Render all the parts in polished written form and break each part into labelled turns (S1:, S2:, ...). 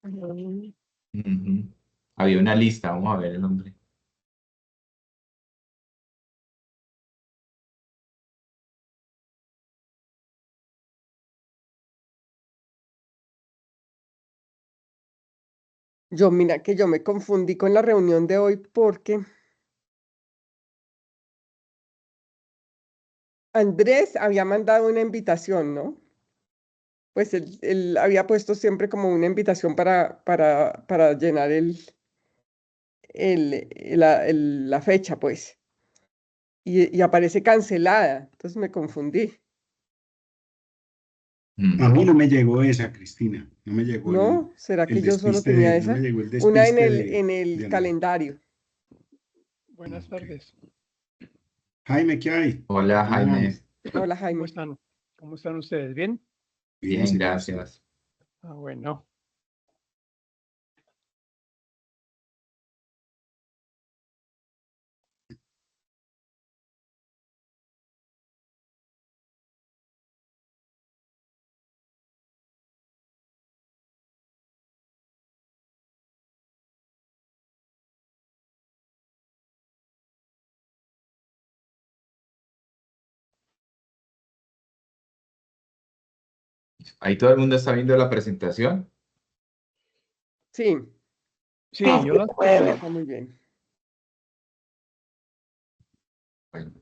S1: Mm.
S2: Ujú. Había una lista, vamos a ver el nombre.
S1: Yo, mira que yo me confundí con la reunión de hoy porque Andrés había mandado una invitación, ¿no? Pues él había puesto siempre como una invitación para llenar la fecha, pues. Y aparece cancelada. Entonces me confundí.
S3: A mí
S2: Mm.
S3: no me llegó esa, Cristina. No me llegó
S1: ¿No? ¿Será
S3: el
S1: que yo solo
S3: despiste
S1: tenía
S3: no me
S1: esa?
S3: llegó el
S1: Una
S3: despiste
S1: en
S3: de
S1: el
S3: Andrés.
S1: calendario.
S4: Buenas
S3: Ok.
S4: tardes.
S3: Jaime, ¿qué hay?
S2: Hola,
S3: ¿Cómo
S2: Jaime.
S3: vamos?
S1: Hola,
S4: ¿Cómo
S1: Jaime.
S4: están? ¿Cómo están ustedes? ¿Bien?
S3: Bien,
S2: Bien,
S3: señor, sí.
S2: gracias.
S4: Ah, bueno.
S2: Ahí todo el mundo está viendo la presentación.
S1: Sí,
S4: Sí, yo la estoy viendo.
S1: está muy bien.
S2: Bueno,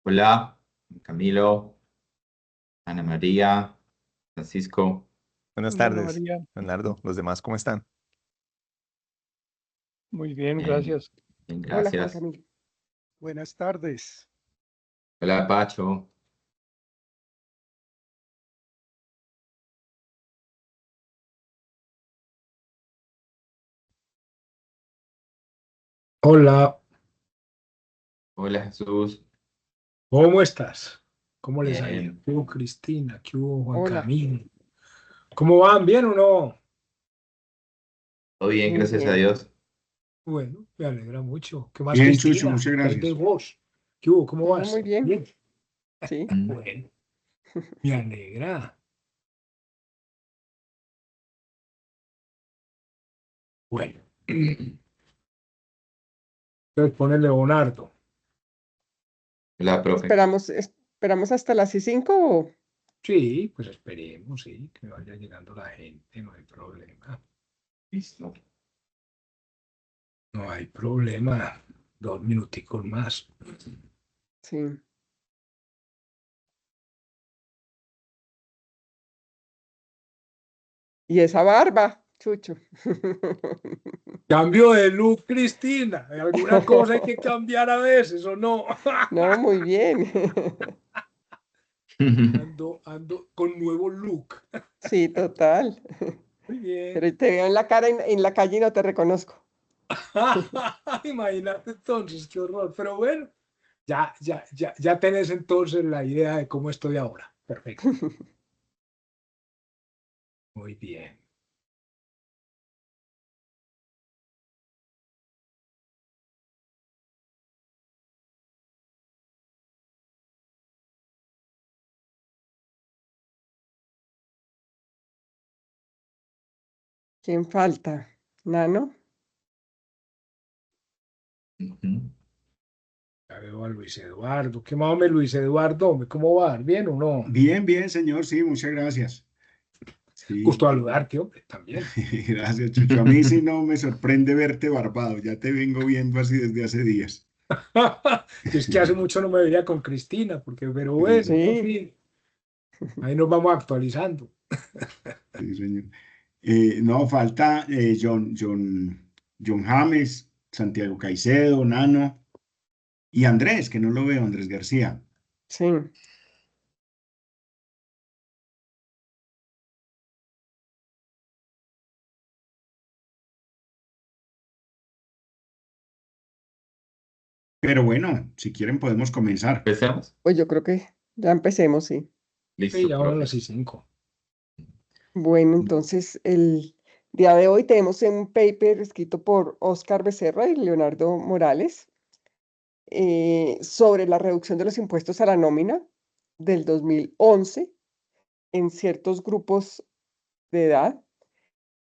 S2: hola, Camilo, Ana María, Francisco.
S5: Buenas
S4: Hola, Ana
S5: tardes,
S4: María.
S5: Leonardo. ¿Los demás cómo están?
S4: Muy bien,
S2: Bien,
S4: gracias.
S2: bien,
S1: Hola, Juan
S2: gracias.
S1: Camilo.
S6: Buenas tardes.
S2: Hola, Pacho.
S6: Hola,
S2: Hola, Jesús.
S6: ¿cómo estás? ¿Cómo les ha ido?
S2: Bien,
S6: ¿Qué hubo, Cristina? ¿Qué hubo, Juan
S1: Hola.
S6: Camilo? ¿Cómo van? ¿Bien o no?
S2: todo bien,
S1: Muy
S2: gracias a
S1: bien.
S2: Dios.
S6: Bueno, me alegra mucho. ¿Qué más,
S3: Bien, Chucho,
S6: Cristina?
S3: muchas
S6: ¿Qué hay de
S3: gracias.
S6: vos? ¿Qué hubo? ¿Cómo
S1: No, muy
S6: vas?
S1: bien.
S6: Bien.
S1: Sí.
S2: Mm.
S6: Bueno, me alegra. Bueno, entonces pone Leonardo.
S2: Hola, profe.
S1: Esperamos hasta las 5 o
S6: Sí, pues esperemos, sí, que vaya llegando la gente, no hay problema.
S2: Listo.
S6: No hay problema. 2 minuticos más.
S1: sí. Y esa barba, Chucho.
S6: Cambio de look, Cristina. Alguna cosa hay que cambiar a veces, ¿o no?
S1: No, muy bien.
S6: Ando con nuevo look.
S1: Sí, total.
S6: Muy bien.
S1: Pero te veo en la cara en la calle y no te reconozco.
S6: Imagínate entonces, qué horror. Pero bueno, ya tenés entonces la idea de cómo estoy ahora. Perfecto. Muy bien.
S1: ¿Quién falta? ¿Nano?
S2: Ujú.
S6: Ya veo a Luis Eduardo. ¿Qué más, hombre, Luis Eduardo? Hombre, ¿cómo va? ¿Bien o no?
S3: Bien, bien, señor, sí, muchas gracias. Sí,
S6: Gusto saludarte, hombre, también.
S3: gracias, Chucho. A mí sí no me sorprende verte barbado, ya te vengo viendo así desde hace días.
S6: Yo es que hace mucho no me veía con Cristina, pero
S3: Sí,
S6: bueno,
S3: sí,
S6: en
S1: Sí.
S6: fin, ahí nos vamos actualizando.
S3: sí, señor. No, falta John James, Santiago Caicedo, Nano y Andrés, que no lo veo, Andrés García.
S1: Sí.
S3: Pero bueno, si quieren podemos comenzar.
S2: ¿Empecemos?
S1: Pues yo creo que ya empecemos, sí.
S6: Sí,
S2: Listo,
S6: ya van
S2: profe.
S6: las y 5.
S1: Bueno, entonces el día de hoy tenemos un paper escrito por Óscar Becerra y Leonardo Morales sobre la reducción de los impuestos a la nómina del 2011 en ciertos grupos de edad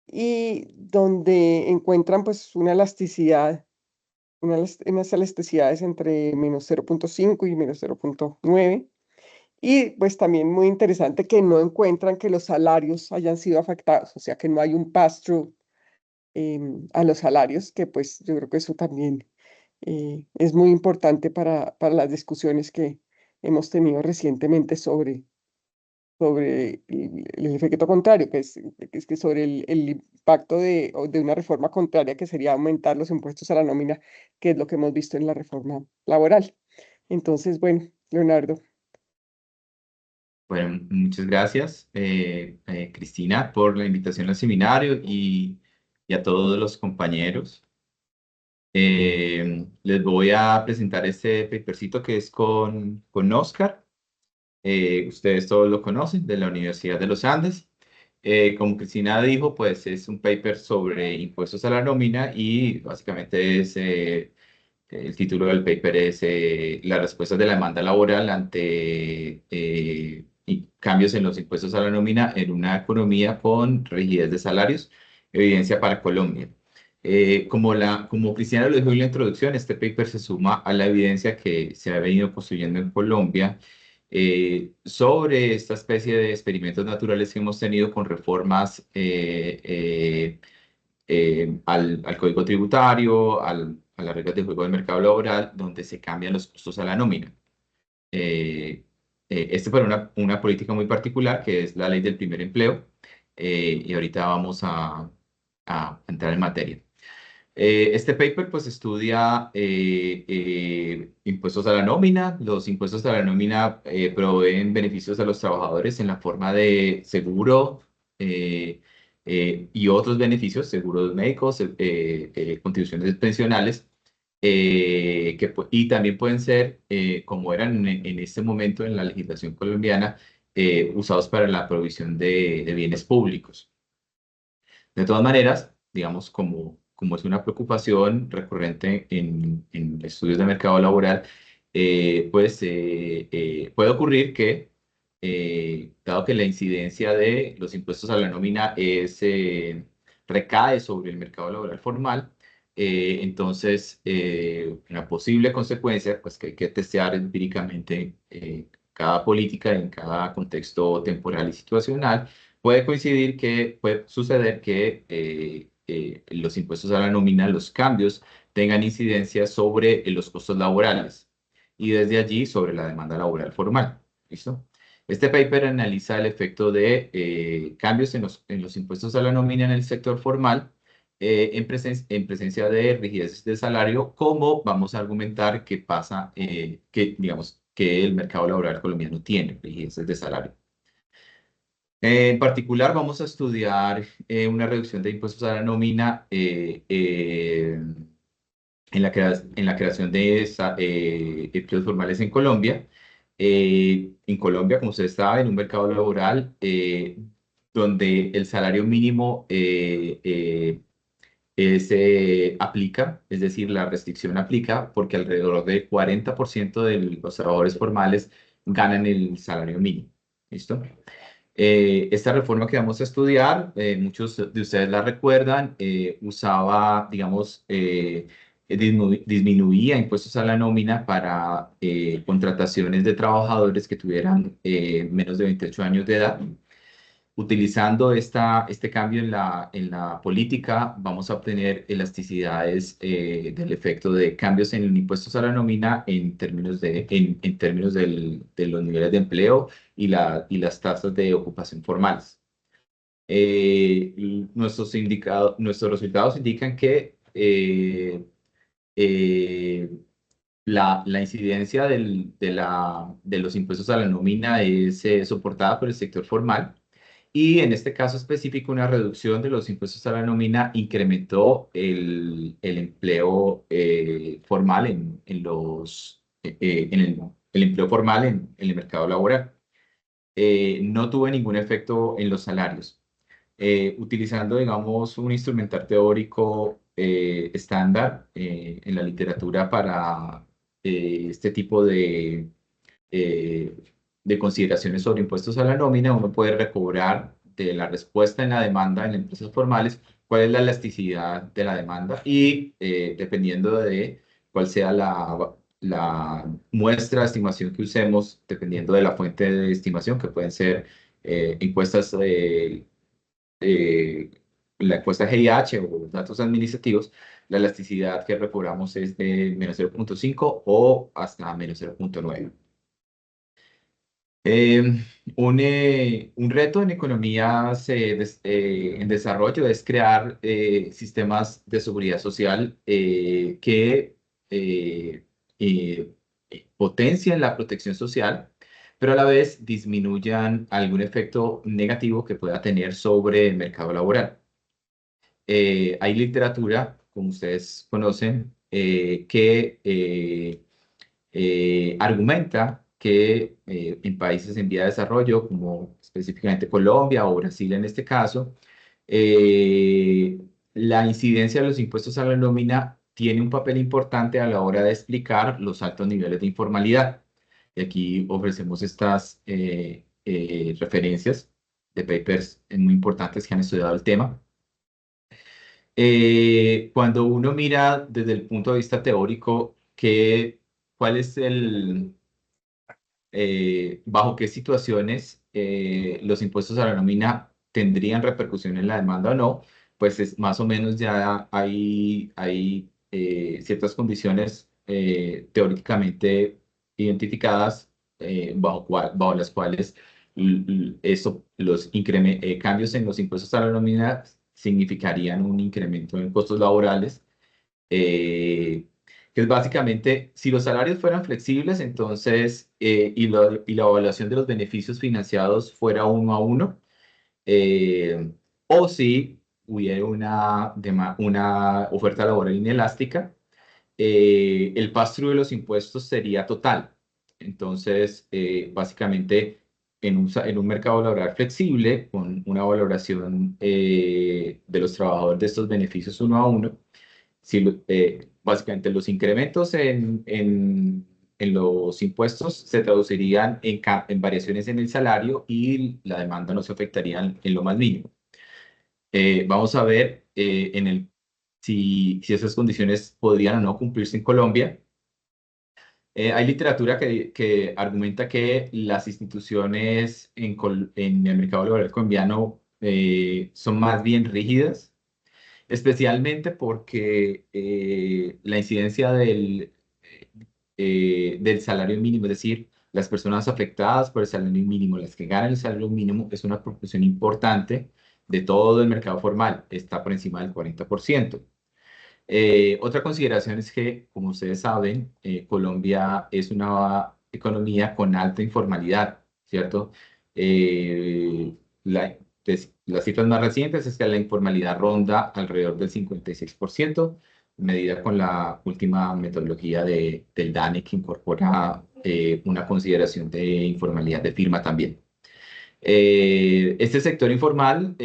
S1: y donde encuentran pues una elasticidad, unas elasticidades entre menos 0,5 y menos 0,9. Y pues también muy interesante que no encuentran que los salarios hayan sido afectados, o sea que no hay un pass-through a los salarios, que pues yo creo que eso también es muy importante para las discusiones que hemos tenido recientemente sobre el efecto contrario, que es que sobre el impacto de una reforma contraria, que sería aumentar los impuestos a la nómina, que es lo que hemos visto en la reforma laboral. Entonces, bueno, Leonardo.
S2: Bueno, muchas gracias, Cristina, por la invitación al seminario y a todos los compañeros. Les voy a presentar este papercito que es con Oscar. Ustedes todos lo conocen, de la Universidad de los Andes. Como Cristina dijo, pues es un paper sobre impuestos a la nómina y básicamente el título del paper es las respuestas de la demanda laboral ante cambios en los impuestos a la nómina en una economía con rigidez de salarios, evidencia para Colombia. Como Cristina lo dijo en la introducción, este paper se suma a la evidencia que se ha venido construyendo en Colombia sobre esta especie de experimentos naturales que hemos tenido con reformas al Código Tributario, a las reglas de juego del mercado laboral, donde se cambian los costos a la nómina. Este fue una política muy particular, que es la ley del primer empleo, y ahorita vamos a entrar en materia. Este paper pues estudia impuestos a la nómina. Los impuestos a la nómina proveen beneficios a los trabajadores en la forma de seguro y otros beneficios, seguros médicos, contribuciones pensionales, y también pueden ser, como eran en este momento en la legislación colombiana, usados para la provisión de bienes públicos. De todas maneras, digamos, como es una preocupación recurrente en estudios de mercado laboral, puede ocurrir que, dado que la incidencia de los impuestos a la nómina recae sobre el mercado laboral formal, entonces una posible consecuencia, pues que hay que testear empíricamente cada política en cada contexto temporal y situacional. Puede coincidir que puede suceder que los impuestos a la nómina, los cambios, tengan incidencia sobre los costos laborales y desde allí sobre la demanda laboral formal. ¿Listo? Este paper analiza el efecto de cambios en los impuestos a la nómina en el sector formal en presencia de rigideces de salario, como vamos a argumentar que pasa, digamos, que el mercado laboral colombiano tiene rigideces de salario. En particular, vamos a estudiar una reducción de impuestos a la nómina en la creación de empleos formales en Colombia. En Colombia, como ustedes saben, un mercado laboral donde el salario mínimo se aplica, es decir, la restricción aplica porque alrededor del 40% de los trabajadores formales ganan el salario mínimo. ¿Listo? Esta reforma que vamos a estudiar, muchos de ustedes la recuerdan, usaba, digamos, disminuía impuestos a la nómina para contrataciones de trabajadores que tuvieran menos de 28 años de edad. Utilizando este cambio en la política, vamos a obtener elasticidades del efecto de cambios en impuestos a la nómina en términos de los niveles de empleo y las tasas de ocupación formales. Nuestros resultados indican que la incidencia de los impuestos a la nómina es soportada por el sector formal Y en este caso específico, una reducción de los impuestos a la nómina incrementó el empleo formal el empleo formal en el mercado laboral. No tuvo ningún efecto en los salarios. Utilizando, digamos, un instrumental teórico estándar en la literatura para este tipo eh, de consideraciones sobre impuestos a la nómina, uno puede recobrar de la respuesta en la demanda en empresas formales cuál es la elasticidad de la demanda y dependiendo de cuál sea la muestra de estimación que usemos, dependiendo de la fuente de estimación, que pueden ser encuestas eh, la encuesta GIH o datos administrativos, la elasticidad que recobramos es de menos 0,5 o hasta menos 0,9. Eh, un reto en economías en desarrollo es crear sistemas de seguridad social que potencien la protección social, pero a la vez disminuyan algún efecto negativo que pueda tener sobre el mercado laboral. Hay literatura, como ustedes conocen, que argumenta que en países en vía de desarrollo, como específicamente Colombia o Brasil en este caso, eh, la incidencia de los impuestos a la nómina tiene un papel importante a la hora de explicar los altos niveles de informalidad. Y aquí ofrecemos estas referencias de papers muy importantes que han estudiado el tema. Cuando uno mira desde el punto de vista teórico, ¿cuál es bajo qué situaciones los impuestos a la nómina tendrían repercusión en la demanda o no? Pues es más o menos ya hay ciertas condiciones teóricamente identificadas bajo las cuales los cambios en los impuestos a la nómina significarían un incremento en costos laborales, eh, que es básicamente, si los salarios fueran flexibles, entonces, y la evaluación de los beneficios financiados fuera 1 a 1, o si hubiera una oferta laboral inelástica, el pass-through de los impuestos sería total. Entonces, básicamente, en un mercado laboral flexible, con una valoración de los trabajadores de estos beneficios 1 a 1, básicamente los incrementos en los impuestos se traducirían en variaciones en el salario y la demanda no se afectaría en lo más mínimo. Vamos a ver si esas condiciones podrían o no cumplirse en Colombia. Hay literatura que argumenta que las instituciones en el mercado laboral colombiano son más bien rígidas, especialmente porque la incidencia del salario mínimo, es decir, las personas afectadas por el salario mínimo, las que ganan el salario mínimo, es una proporción importante de todo el mercado formal, está por encima del 40%. Otra consideración es que, como ustedes saben, Colombia es una economía con alta informalidad, ¿cierto? Eh, la- las cifras más recientes es que la informalidad ronda alrededor del 56%, medida con la última metodología del DANE, que incorpora una consideración de informalidad de firma también. Este sector informal,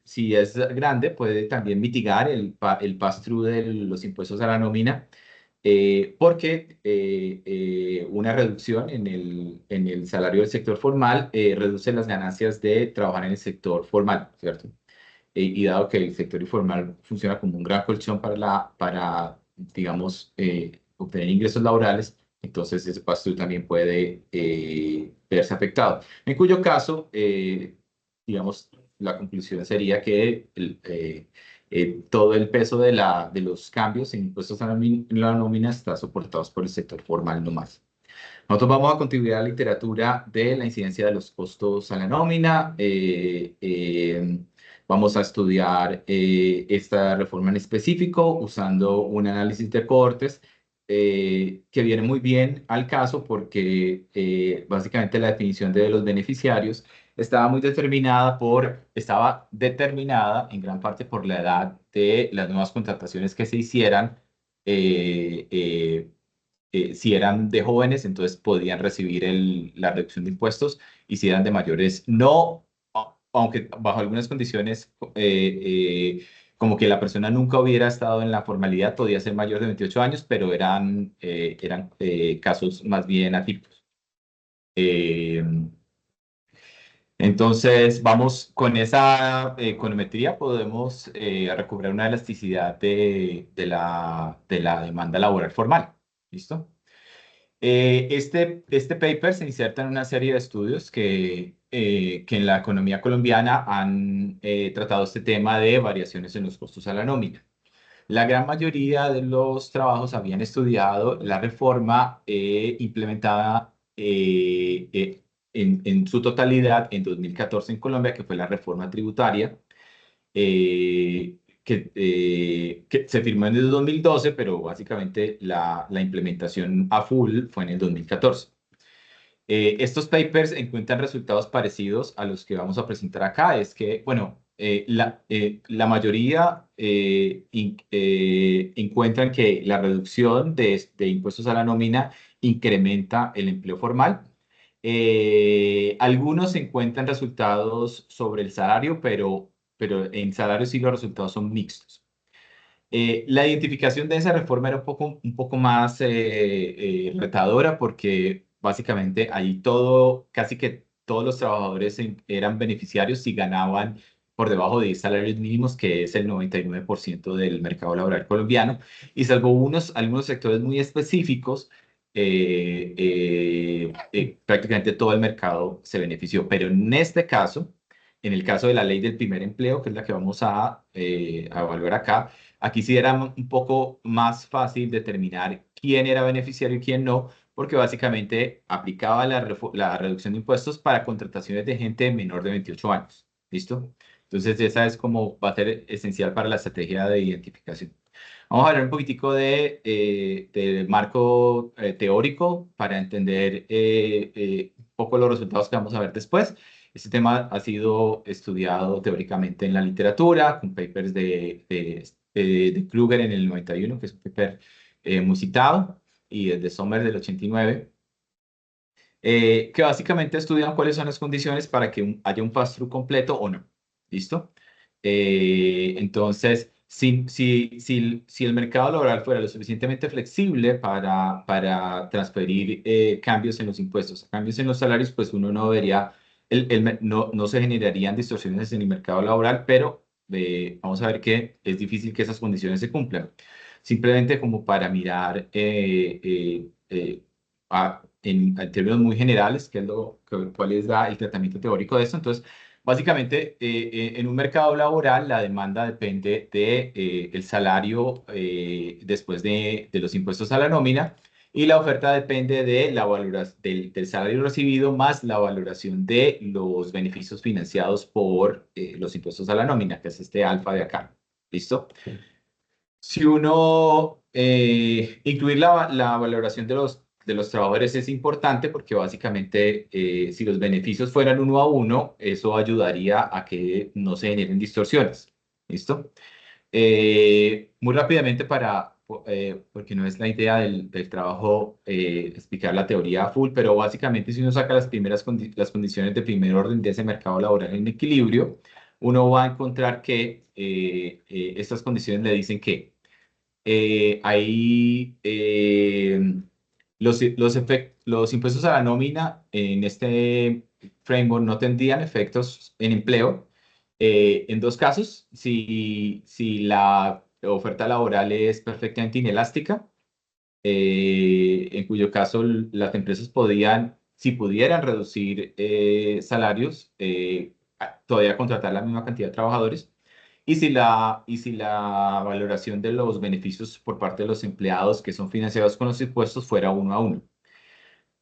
S2: si es grande, puede también mitigar el pass-through de los impuestos a la nómina, porque una reducción en el salario del sector formal reduce las ganancias de trabajar en el sector formal, ¿cierto? Y dado que el sector informal funciona como un gran colchón para digamos, obtener ingresos laborales, entonces ese pass-through también puede verse afectado. En cuyo caso, digamos, la conclusión sería que todo el peso de los cambios en impuestos a la nómina está soportados por el sector formal nomás. Nosotros vamos a contribuir a la literatura de la incidencia de los costos a la nómina. Vamos a estudiar esta reforma en específico usando un análisis de cohortes que viene muy bien al caso porque básicamente la definición de los beneficiarios estaba determinada en gran parte por la edad de las nuevas contrataciones que se hicieran. Si eran de jóvenes, entonces podían recibir la reducción de impuestos, y si eran de mayores, no, aunque bajo algunas condiciones, como que la persona nunca hubiera estado en la formalidad, podía ser mayor de 28 años, pero eran casos más bien atípicos. Entonces, vamos con esa econometría, podemos recuperar una elasticidad de la demanda laboral formal. ¿Listo? Este paper se inserta en una serie de estudios que en la economía colombiana han tratado este tema de variaciones en los costos a la nómina. La gran mayoría de los trabajos habían estudiado la reforma implementada en su totalidad en 2014 en Colombia, que fue la reforma tributaria, que se firmó en el 2012, pero básicamente la implementación a full fue en el 2014. Estos papers encuentran resultados parecidos a los que vamos a presentar acá. Es que, bueno, la mayoría encuentran que la reducción de impuestos a la nómina incrementa el empleo formal. Algunos encuentran resultados sobre el salario, pero en salario sí los resultados son mixtos. La identificación de esa reforma era un poco más retadora, porque básicamente ahí casi que todos los trabajadores eran beneficiarios si ganaban por debajo de 10 salarios mínimos, que es el 99% del mercado laboral colombiano, y salvo algunos sectores muy específicos, prácticamente todo el mercado se benefició. Pero en este caso, en el caso de la ley del primer empleo, que es la que vamos a evaluar acá, aquí sí era un poco más fácil determinar quién era beneficiario y quién no, porque básicamente aplicaba la reducción de impuestos para contrataciones de gente menor de 28 años. ¿Listo? Entonces, esa es como va a ser esencial para la estrategia de identificación. Vamos a hablar un poquitico del marco teórico para entender un poco los resultados que vamos a ver después. Este tema ha sido estudiado teóricamente en la literatura, con papers de Kruger en el 91, que es un paper muy citado, y el de Sommer del 89, que básicamente estudian cuáles son las condiciones para que haya un pass-through completo o no. ¿Listo? Entonces, si el mercado laboral fuera lo suficientemente flexible para transferir cambios en los impuestos, cambios en los salarios, pues uno no vería, no se generarían distorsiones en el mercado laboral, pero vamos a ver que es difícil que esas condiciones se cumplan. Simplemente como para mirar en términos muy generales, cuál es el tratamiento teórico de esto. Entonces, básicamente, en un mercado laboral, la demanda depende del salario después de los impuestos a la nómina, y la oferta depende de del salario recibido más la valoración de los beneficios financiados por los impuestos a la nómina, que es este alfa de acá. ¿Listo? Si uno incluir la valoración de los trabajadores es importante, porque básicamente si los beneficios fueran 1 a 1, eso ayudaría a que no se generen distorsiones. ¿Listo? Muy rápidamente porque no es la idea del trabajo explicar la teoría a full, pero básicamente si uno saca las condiciones de primer orden de ese mercado laboral en equilibrio, uno va a encontrar que estas condiciones le dicen que ahí los impuestos a la nómina en este framework no tendrían efectos en empleo. En dos casos: si la oferta laboral es perfectamente inelástica, en cuyo caso las empresas si pudieran reducir salarios, todavía contratar la misma cantidad de trabajadores. Y si la valoración de los beneficios por parte de los empleados que son financiados con los impuestos fuera 1 a 1.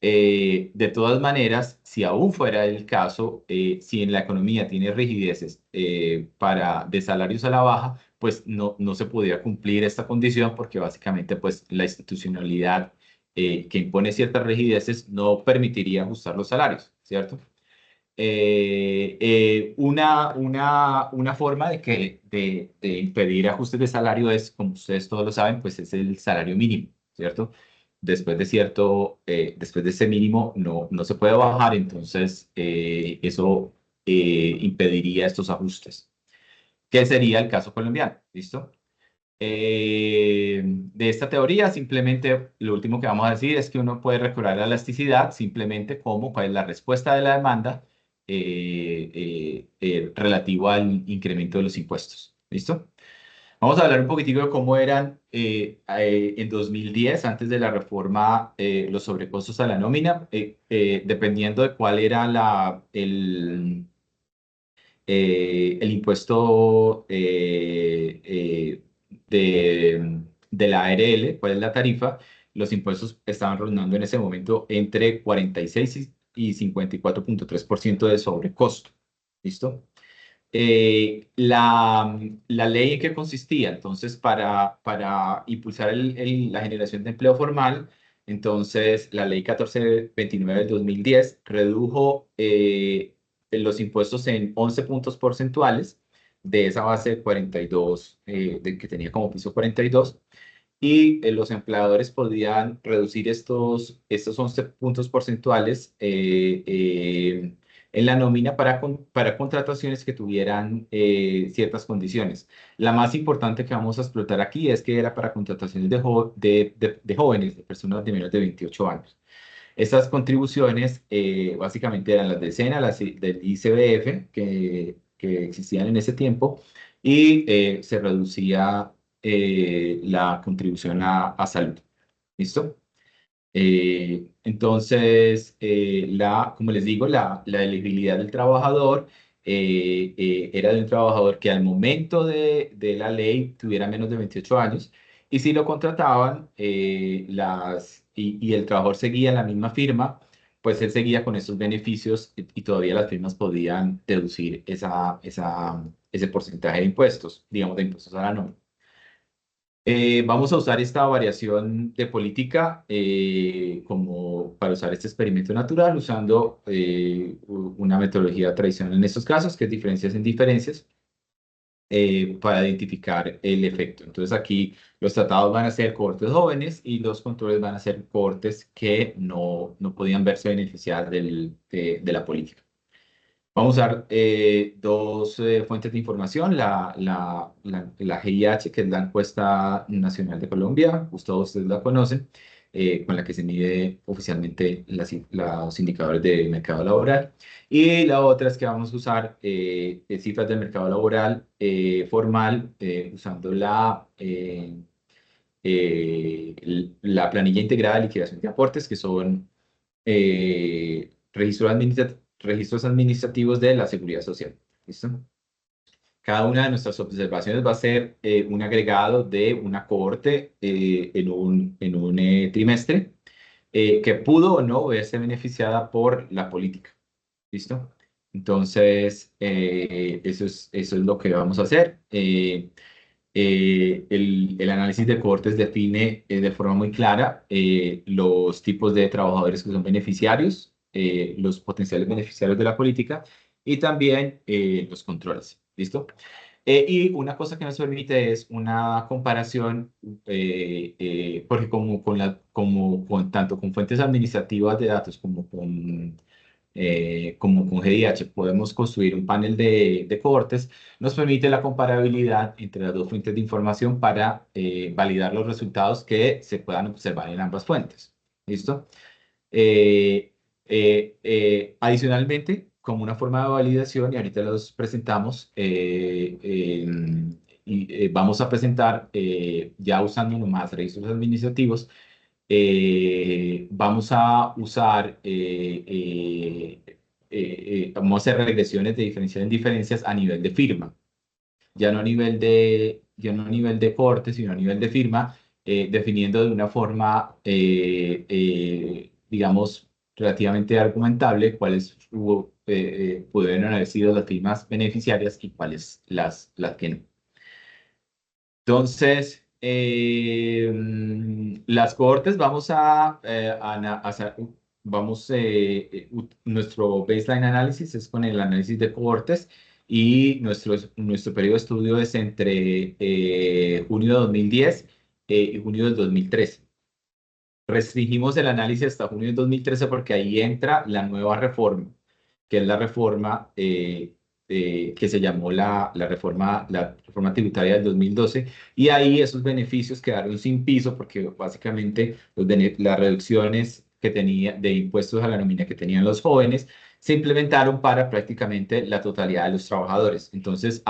S2: De todas maneras, si aún fuera el caso, si en la economía tiene rigideces de salarios a la baja, pues no se podría cumplir esta condición, porque básicamente pues la institucionalidad que impone ciertas rigideces no permitiría ajustar los salarios, ¿cierto? Una forma de impedir ajustes de salario es, como ustedes todos lo saben, pues es el salario mínimo, ¿cierto? Después de ese mínimo no se puede bajar, entonces eso impediría estos ajustes, que sería el caso colombiano, ¿listo? De esta teoría, simplemente lo último que vamos a decir es que uno puede recurrir a la elasticidad simplemente como cuál es la respuesta de la demanda relativo al incremento de los impuestos. ¿Listo? Vamos a hablar un poquitico de cómo eran en 2010, antes de la reforma, los sobrecostos a la nómina, dependiendo de cuál era el impuesto de la ARL, cuál es la tarifa. Los impuestos estaban rondando en ese momento entre 46 y 54.3% de sobrecosto. ¿Listo? La ley en qué consistía, entonces, para impulsar la generación de empleo formal, entonces la ley 1429 del 2010 redujo los impuestos en 11 puntos porcentuales de esa base de 42, que tenía como piso 42, y los empleadores podían reducir estos 11 puntos porcentuales en la nómina para contrataciones que tuvieran ciertas condiciones. La más importante que vamos a explotar aquí es que era para contrataciones de jóvenes, de personas de menos de 28 años. Estas contribuciones básicamente eran las del SENA, del ICBF, que existían en ese tiempo, y se reducía la contribución a salud. ¿Listo? Entonces, como les digo, la elegibilidad del trabajador era de un trabajador que al momento de la ley tuviera menos de 28 años, y si lo contrataban y el trabajador seguía en la misma firma, pues él seguía con esos beneficios y todavía las firmas podían deducir ese porcentaje de impuestos, digamos, de impuestos a la nómina. Vamos a usar esta variación de política como para usar este experimento natural, usando una metodología tradicional en estos casos, que es diferencias en diferencias, para identificar el efecto. Entonces aquí los tratados van a ser cohortes jóvenes y los controles van a ser cohortes que no podían verse beneficiadas de la política. Vamos a usar dos fuentes de información, la GIH, que es la Encuesta Nacional de Colombia, todos ustedes la conocen, con la que se mide oficialmente los indicadores de mercado laboral. Y la otra es que vamos a usar cifras del mercado laboral formal, usando la planilla integrada de liquidación de aportes, que son registros administrativos de la Seguridad Social. ¿Listo? Cada una de nuestras observaciones va a ser un agregado de una cohorte en un trimestre que pudo o no verse beneficiada por la política. ¿Listo? Entonces, eso es lo que vamos a hacer. El análisis de cohortes define de forma muy clara los tipos de trabajadores que son beneficiarios, los potenciales beneficiarios de la política y también los controles. ¿Listo? Y una cosa que nos permite es una comparación, porque tanto con fuentes administrativas de datos como con GDH podemos construir un panel de cohortes, nos permite la comparabilidad entre las dos fuentes de información para validar los resultados que se puedan observar en ambas fuentes. ¿Listo? Adicionalmente, como una forma de validación, y ahorita los presentamos, vamos a presentar, ya usando nomás registros administrativos, vamos a usar, vamos a hacer regresiones de diferencias en diferencias a nivel de firma, ya no a nivel de corte, sino a nivel de firma, definiendo de una forma, digamos, relativamente argumentable cuáles pudieron haber sido las firmas beneficiarias y cuáles las que no. Entonces, las cohortes vamos a nuestro baseline análisis es con el análisis de cohortes y nuestro periodo de estudio es entre junio de 2010 y junio del 2013. Restringimos el análisis hasta junio del 2013 porque ahí entra la nueva reforma, que es la reforma que se llamó la reforma tributaria del 2012, y ahí esos beneficios quedaron sin piso porque básicamente las reducciones que tenía de impuestos a la nómina que tenían los jóvenes se implementaron para prácticamente la totalidad de los trabajadores. Entonces,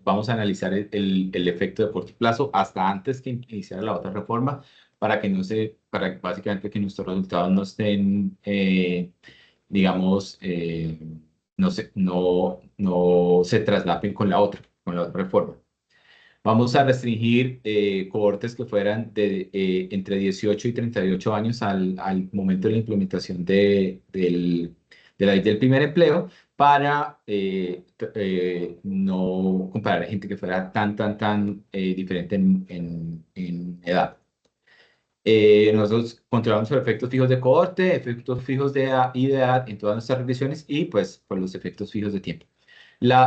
S2: vamos a analizar el efecto de corto plazo hasta antes que iniciara la otra reforma para que para básicamente que nuestros resultados no estén, digamos, no se traslapen con la otra reforma. Vamos a restringir cohortes que fueran entre 18 y 38 años al momento de la implementación de la ley del primer empleo para no comparar a gente que fuera tan diferente en edad. Nosotros controlamos los efectos fijos de cohorte, efectos fijos de edad en todas nuestras regresiones y pues por los efectos fijos de tiempo.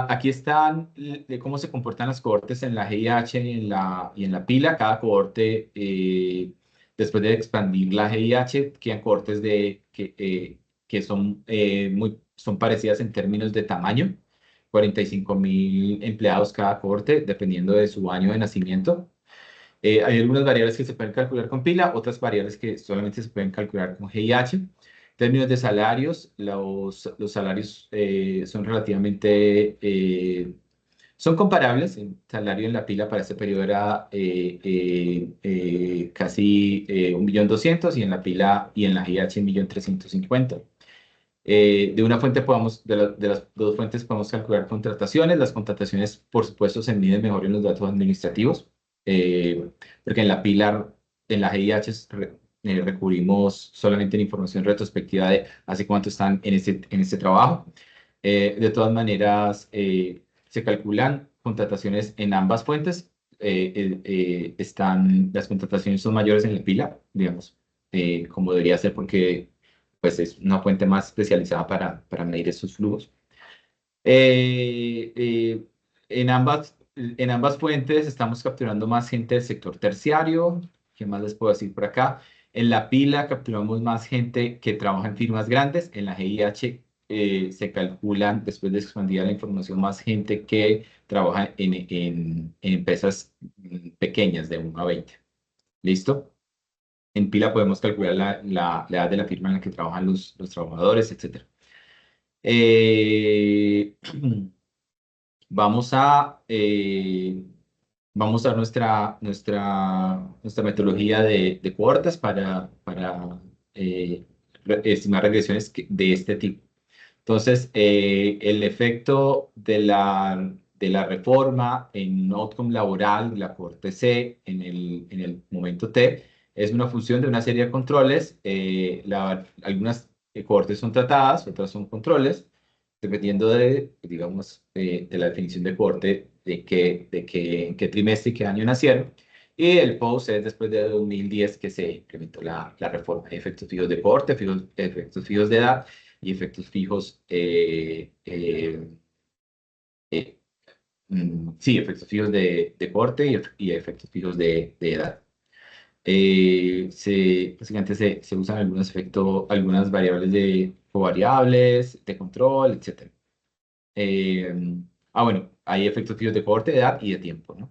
S2: Aquí están de cómo se comportan las cohortes en la GIH y en la pila. Cada cohorte, después de expandir la GIH, quedan cohortes que son parecidas en términos de tamaño. 45.000 empleados cada cohorte, dependiendo de su año de nacimiento. Hay algunas variables que se pueden calcular con pila, otras variables que solamente se pueden calcular con GIH. En términos de salarios, los salarios son relativamente, son comparables. El salario en la pila para este periodo era casi 1.200.000 y en la pila y en la GIH 1.350.000. De las dos fuentes podemos calcular contrataciones. Las contrataciones, por supuesto, se miden mejor en los datos administrativos, porque en la GIH recurrimos solamente en información retrospectiva de hace cuánto están en este trabajo. De todas maneras, se calculan contrataciones en ambas fuentes. Las contrataciones son mayores en la pila, digamos, como debería ser porque pues, es una fuente más especializada para medir esos flujos. En ambas fuentes estamos capturando más gente del sector terciario. ¿Qué más les puedo decir por acá? En la pila capturamos más gente que trabaja en firmas grandes. En la GIH se calculan, después de expandir la información, más gente que trabaja en empresas pequeñas de 1 a 20. ¿Listo? En pila podemos calcular la edad de la firma en la que trabajan los trabajadores, etc. Vamos a nuestra metodología de cohortes para estimar regresiones de este tipo. Entonces, el efecto de la reforma en un outcome laboral, la cohorte C, en el momento T, es una función de una serie de controles. Algunas cohortes son tratadas, otras son controles, dependiendo digamos, de la definición de cohorte, en qué trimestre y qué año nacieron. Y el post es después de 2010 que se implementó la reforma. Hay efectos fijos de cohorte, efectos fijos de edad y efectos fijos, efectos fijos de cohorte y efectos fijos de edad. Básicamente se usan algunas variables de covariables, de control, etc. Bueno, hay efectos fijos de cohorte, de edad y de tiempo, ¿no?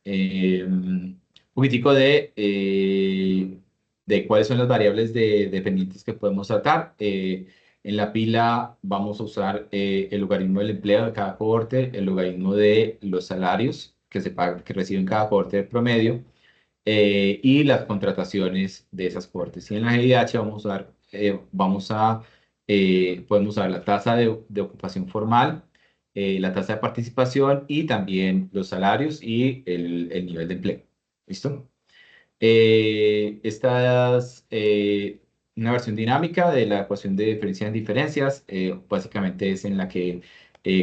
S2: Un poquitico de cuáles son las variables dependientes que podemos tratar. En la pila vamos a usar el logaritmo del empleo de cada cohorte, el logaritmo de los salarios que reciben cada cohorte promedio, y las contrataciones de esas cohortes. Y en la GIH podemos usar la tasa de ocupación formal, la tasa de participación y también los salarios y el nivel de empleo. ¿Listo? Esta es una versión dinámica de la ecuación de diferencia en diferencias. Básicamente es en la que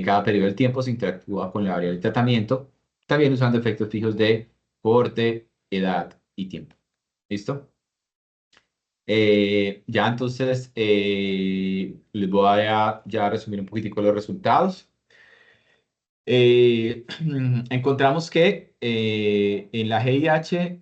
S2: cada periodo del tiempo se interactúa con la variable de tratamiento, también usando efectos fijos de cohorte, edad y tiempo. ¿Listo? Ya entonces les voy a ya resumir un poquitico los resultados. Encontramos que en la GIH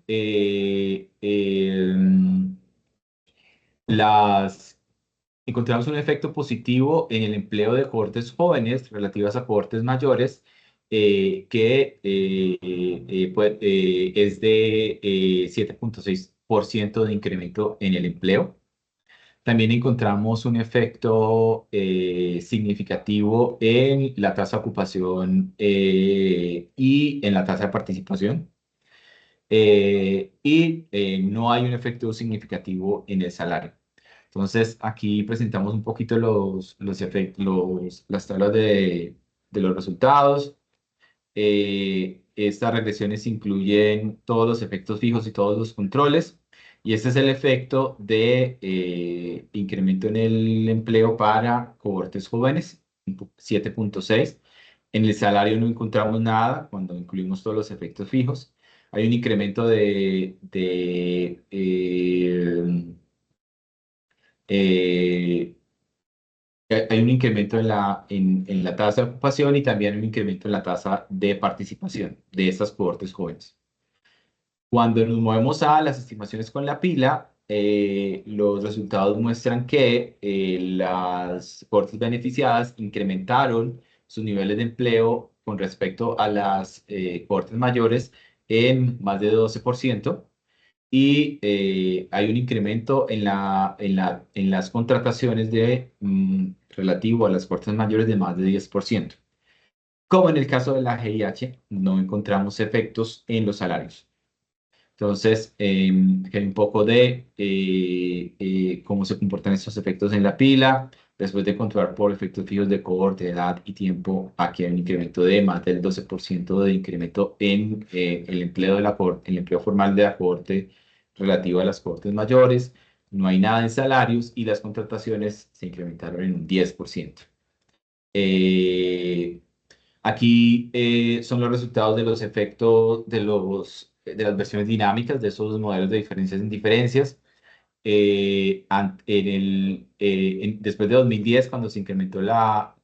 S2: encontramos un efecto positivo en el empleo de cohortes jóvenes relativas a cohortes mayores, que es de 7.6% de incremento en el empleo. También encontramos un efecto significativo en la tasa de ocupación y en la tasa de participación. No hay un efecto significativo en el salario. Entonces, aquí presentamos un poquito las tablas de los resultados. Estas regresiones incluyen todos los efectos fijos y todos los controles. Y este es el efecto de incremento en el empleo para cohortes jóvenes, 7.6. En el salario no encontramos nada cuando incluimos todos los efectos fijos. Hay un incremento eh, hay un incremento en la tasa de ocupación y también un incremento en la tasa de participación de estas cohortes jóvenes. Cuando nos movemos a las estimaciones con la pila, los resultados muestran que las cohortes beneficiadas incrementaron sus niveles de empleo con respecto a las cohortes mayores en más de 12%. Y hay un incremento en las contrataciones relativo a las cohortes mayores de más de 10%. Como en el caso de la GIH, no encontramos efectos en los salarios. Entonces, hay un poco de cómo se comportan estos efectos en la pila. Después de controlar por efectos fijos de cohorte, edad y tiempo, aquí hay un incremento de más del 12% de incremento en el empleo el empleo formal de la cohorte relativo a las cohortes mayores. No hay nada en salarios y las contrataciones se incrementaron en un 10%. Aquí son los resultados de los efectos de las versiones dinámicas de esos modelos de diferencias en diferencias. Después de 2010, cuando se implementó la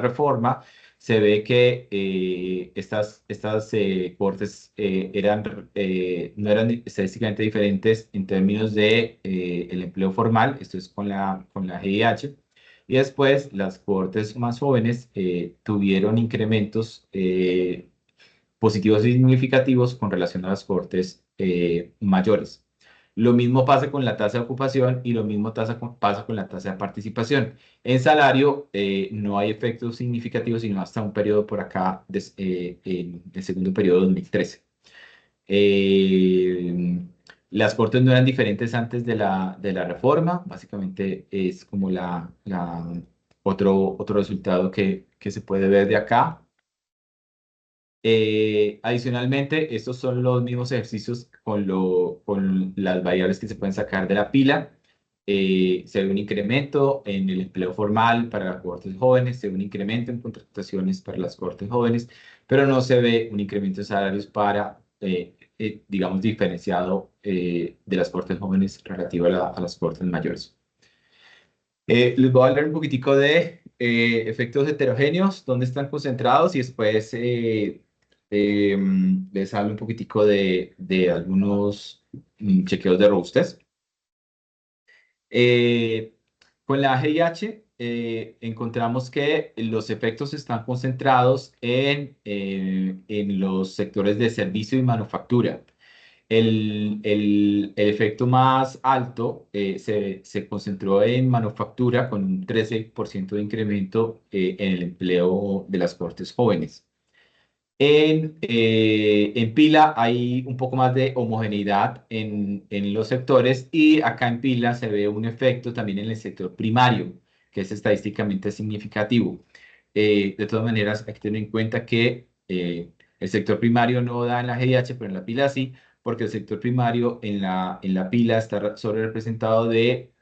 S2: reforma, se ve que estas cohortes no eran estadísticamente diferentes en términos de el empleo formal, esto es con la GIH. Y después las cohortes más jóvenes tuvieron incrementos positivos y significativos con relación a las cohortes mayores. Lo mismo pasa con la tasa de ocupación y lo mismo pasa con la tasa de participación. En salario no hay efectos significativos, sino hasta un periodo por acá, en el segundo periodo de 2013. Las cortes no eran diferentes antes de la reforma, básicamente es como otro resultado que se puede ver de acá. Adicionalmente, estos son los mismos ejercicios con las variables que se pueden sacar de la pila. Se ve un incremento en el empleo formal para las cohortes jóvenes, se ve un incremento en contrataciones para las cohortes jóvenes, pero no se ve un incremento en salarios para, digamos, diferenciado de las cohortes jóvenes relativo a las cohortes mayores. Les voy a hablar un poquitico de efectos heterogéneos, dónde están concentrados y después les hablo un poquitico de algunos chequeos de robustez. Con la GIH encontramos que los efectos están concentrados en los sectores de servicio y manufactura. El efecto más alto se concentró en manufactura con un 13% de incremento en el empleo de las cohortes jóvenes. En pila hay un poco más de homogeneidad en los sectores y acá en pila se ve un efecto también en el sector primario, que es estadísticamente significativo. De todas maneras, hay que tener en cuenta que el sector primario no da en la GIH, pero en la pila sí, porque el sector primario en la pila está sobre representado de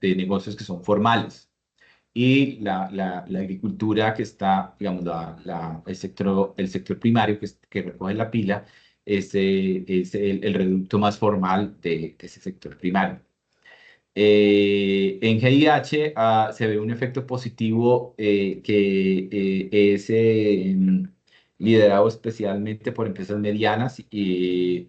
S2: negocios que son formales. Y la agricultura que está, digamos, el sector primario que recoge la pila es el reducto más formal de ese sector primario. En GIH se ve un efecto positivo que es liderado especialmente por empresas medianas y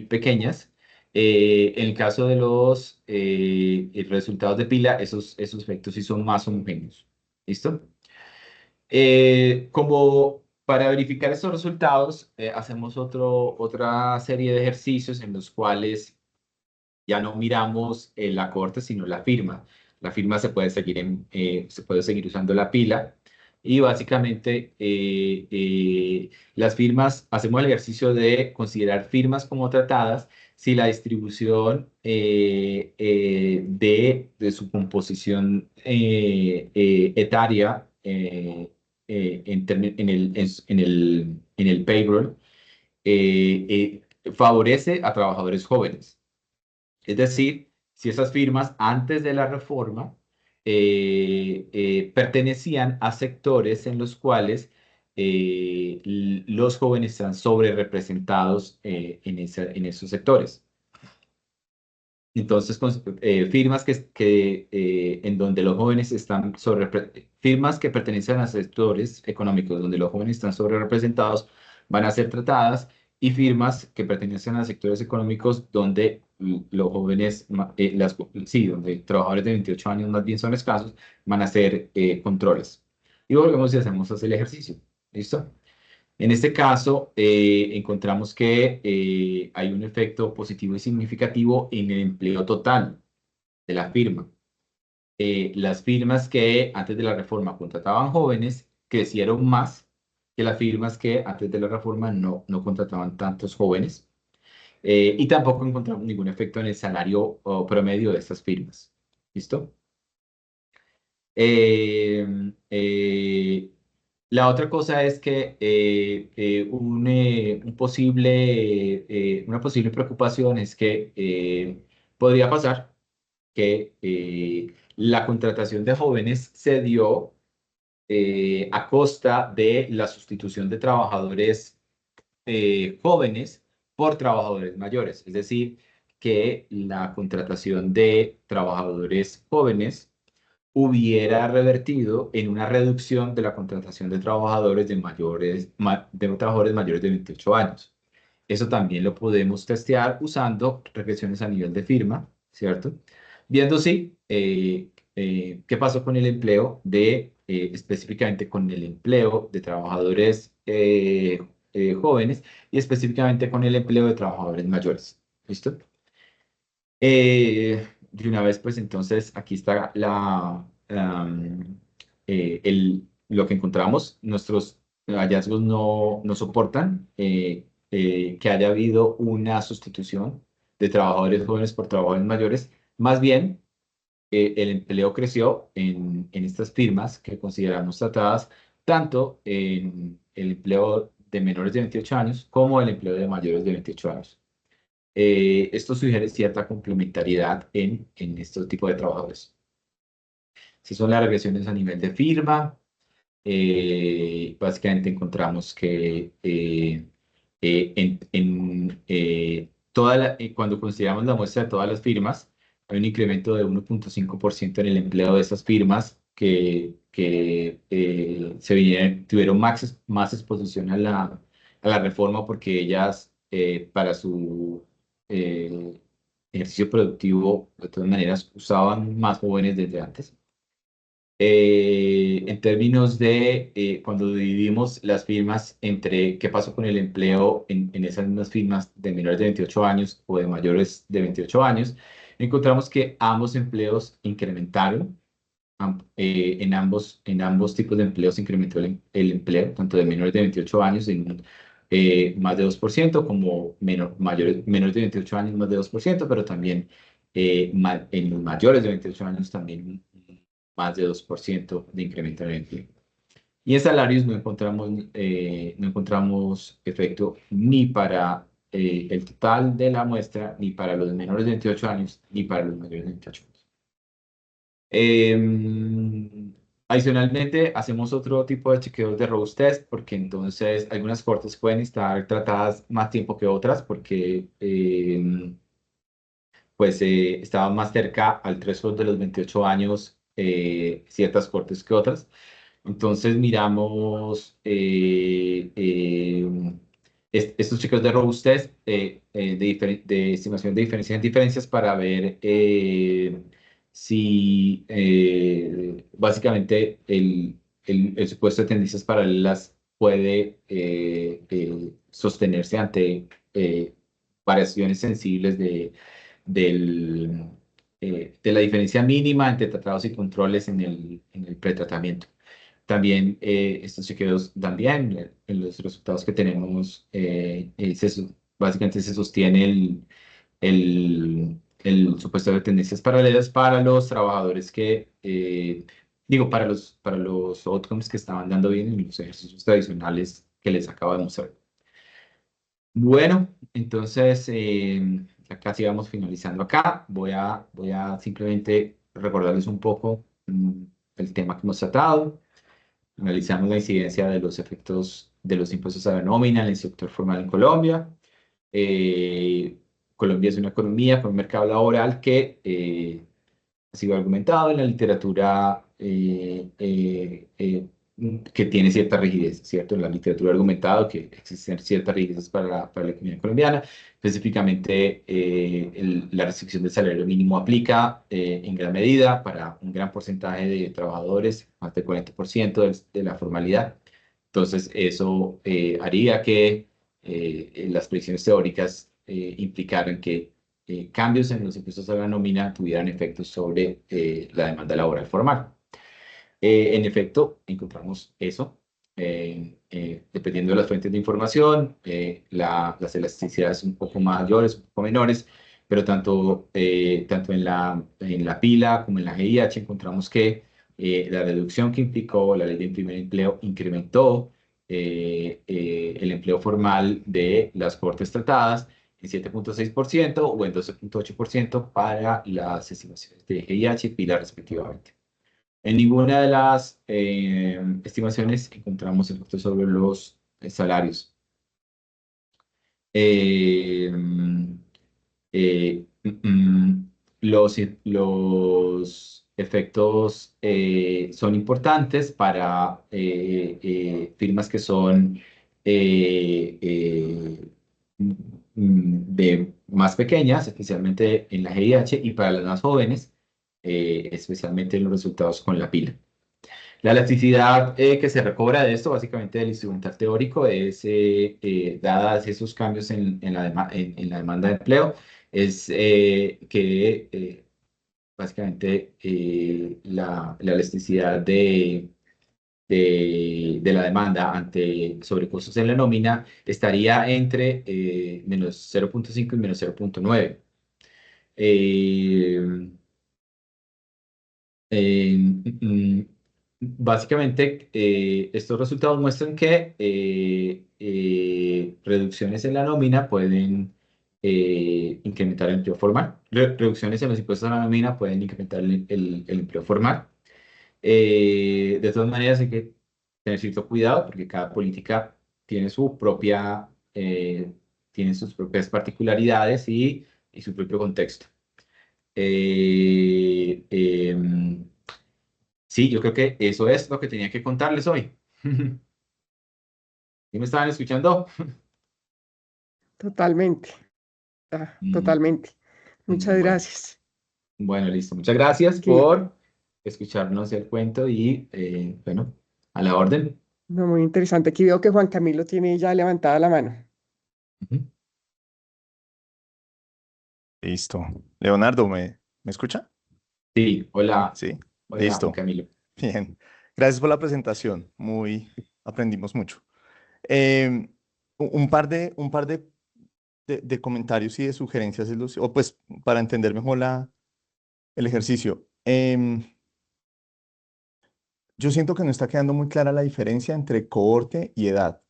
S2: pequeñas. En el caso de los resultados de pila, esos efectos sí son más homogéneos. ¿Listo? Como para verificar estos resultados, hacemos otra serie de ejercicios en los cuales ya no miramos la cohorte, sino la firma. La firma se puede seguir usando la pila. Y básicamente las firmas, hacemos el ejercicio de considerar firmas como tratadas si la distribución de su composición etaria en el payroll favorece a trabajadores jóvenes. Es decir, si esas firmas antes de la reforma pertenecían a sectores en los cuales los jóvenes están sobre representados en esos sectores. Entonces, firmas en donde los jóvenes están firmas que pertenecen a sectores económicos donde los jóvenes están sobre representados van a ser tratadas, y firmas que pertenecen a sectores económicos donde los jóvenes, donde trabajadores de 28 años más bien son escasos, van a ser controles. Y volvemos y hacemos el ejercicio. ¿Listo? En este caso, encontramos que hay un efecto positivo y significativo en el empleo total de la firma. Las firmas que antes de la reforma contrataban jóvenes crecieron más que las firmas que antes de la reforma no contrataban tantos jóvenes. Y tampoco encontramos ningún efecto en el salario promedio de estas firmas. ¿Listo? La otra cosa es que una posible preocupación es que podría pasar que la contratación de jóvenes se dio a costa de la sustitución de trabajadores jóvenes por trabajadores mayores. Es decir, que la contratación de trabajadores jóvenes hubiera revertido en una reducción de la contratación de trabajadores mayores de 28 años. Eso también lo podemos testear usando regresiones a nivel de firma, ¿cierto? Viendo qué pasó con el empleo específicamente con el empleo de trabajadores jóvenes, y específicamente con el empleo de trabajadores mayores. ¿Listo? De una vez, pues entonces aquí está lo que encontramos. Nuestros hallazgos no soportan que haya habido una sustitución de trabajadores jóvenes por trabajadores mayores. Más bien, el empleo creció en estas firmas que consideramos tratadas, tanto en el empleo de menores de 28 años como el empleo de mayores de 28 años. Esto sugiere cierta complementariedad en estos tipos de trabajadores. Si son las regresiones a nivel de firma, básicamente encontramos que cuando consideramos la muestra de todas las firmas, hay un incremento de 1.5% en el empleo de esas firmas que tuvieron más exposición a la reforma, porque ellas, para su ejercicio productivo, de todas maneras, usaban más jóvenes desde antes. En términos de cuando dividimos las firmas entre qué pasó con el empleo en esas mismas firmas de menores de 28 años o de mayores de 28 años, encontramos que ambos empleos incrementaron. En ambos tipos de empleos se incrementó el empleo, tanto de menores de 28 años en más de 2%, como menores de 28 años más de 2%, pero también en mayores de 28 años también más de 2% de incremento en el empleo. Y en salarios no encontramos efecto ni para el total de la muestra, ni para los menores de 28 años, ni para los mayores de 28 años. Adicionalmente, hacemos otro tipo de chequeos de robustez porque entonces algunas cortes pueden estar tratadas más tiempo que otras porque pues estaban más cerca al threshold de los 28 años ciertas cortes que otras. Entonces miramos estos chequeos de robustez de estimación de diferencias en diferencias para ver si básicamente el supuesto de tendencias paralelas puede sostenerse ante variaciones sensibles del, de la diferencia mínima entre tratados y controles en el pretratamiento. También estos chequeos dan bien, en los resultados que tenemos, básicamente se sostiene el supuesto de tendencias paralelas para los trabajadores que, para los outcomes que estaban dando bien en los ejercicios tradicionales que les acabo de mostrar. Bueno, entonces ya casi vamos finalizando acá. Voy a simplemente recordarles un poco el tema que hemos tratado. Analizamos la incidencia de los efectos de los impuestos a la nómina en el sector formal en Colombia. Colombia es una economía con un mercado laboral que ha sido argumentado en la literatura que tiene cierta rigidez, ¿cierto? En la literatura ha argumentado que existen ciertas rigideces para la economía colombiana. Específicamente, la restricción del salario mínimo aplica en gran medida para un gran porcentaje de trabajadores, más del 40% de la formalidad. Entonces, eso haría que las predicciones teóricas implicaran que cambios en los impuestos a la nómina tuvieran efectos sobre la demanda laboral formal. En efecto, encontramos eso. Dependiendo de las fuentes de información, las elasticidades son un poco mayores, un poco menores, pero tanto en la PILA como en la GIH encontramos que la reducción que implicó la ley de primer empleo incrementó el empleo formal de las cortes tratadas en 7.6% o en 12.8% para las estimaciones de GIH y PILA respectivamente. En ninguna de las estimaciones encontramos efectos sobre los salarios. Eh, eh, los efectos son importantes para firmas que son de más pequeñas, especialmente en la GIH, y para las más jóvenes, especialmente en los resultados con la PILA. La elasticidad que se recobra de esto, básicamente del instrumental teórico, es dadas esos cambios en la demanda de empleo, es que básicamente la elasticidad de la demanda ante sobrecostos en la nómina estaría entre menos 0.5 y menos 0.9. Básicamente, estos resultados muestran que reducciones en la nómina pueden incrementar el empleo formal. Reducciones en los impuestos a la nómina pueden incrementar el empleo formal. De todas maneras, hay que tener cierto cuidado porque cada política tiene tiene sus propias particularidades y su propio contexto. Sí, yo creo que eso es lo que tenía que contarles hoy. ¿Sí me estaban escuchando?
S1: Totalmente, totalmente. Muchas
S2: Bueno,
S1: gracias.
S2: bueno, listo. Muchas gracias
S1: Que,
S2: por escucharnos el cuento y, bueno, a la orden.
S1: no, muy interesante. Aquí veo que Juan Camilo tiene ya levantada la mano.
S2: Ujú.
S5: Listo. Leonardo, ¿me escucha?
S2: Sí, hola,
S5: Sí,
S2: hola, Juan
S5: listo.
S2: Camilo.
S5: Bien. Gracias por la presentación. Aprendimos mucho. Un par de comentarios y de sugerencias, o pues para entender mejor el ejercicio. Yo siento que no está quedando muy clara la diferencia entre cohorte y edad.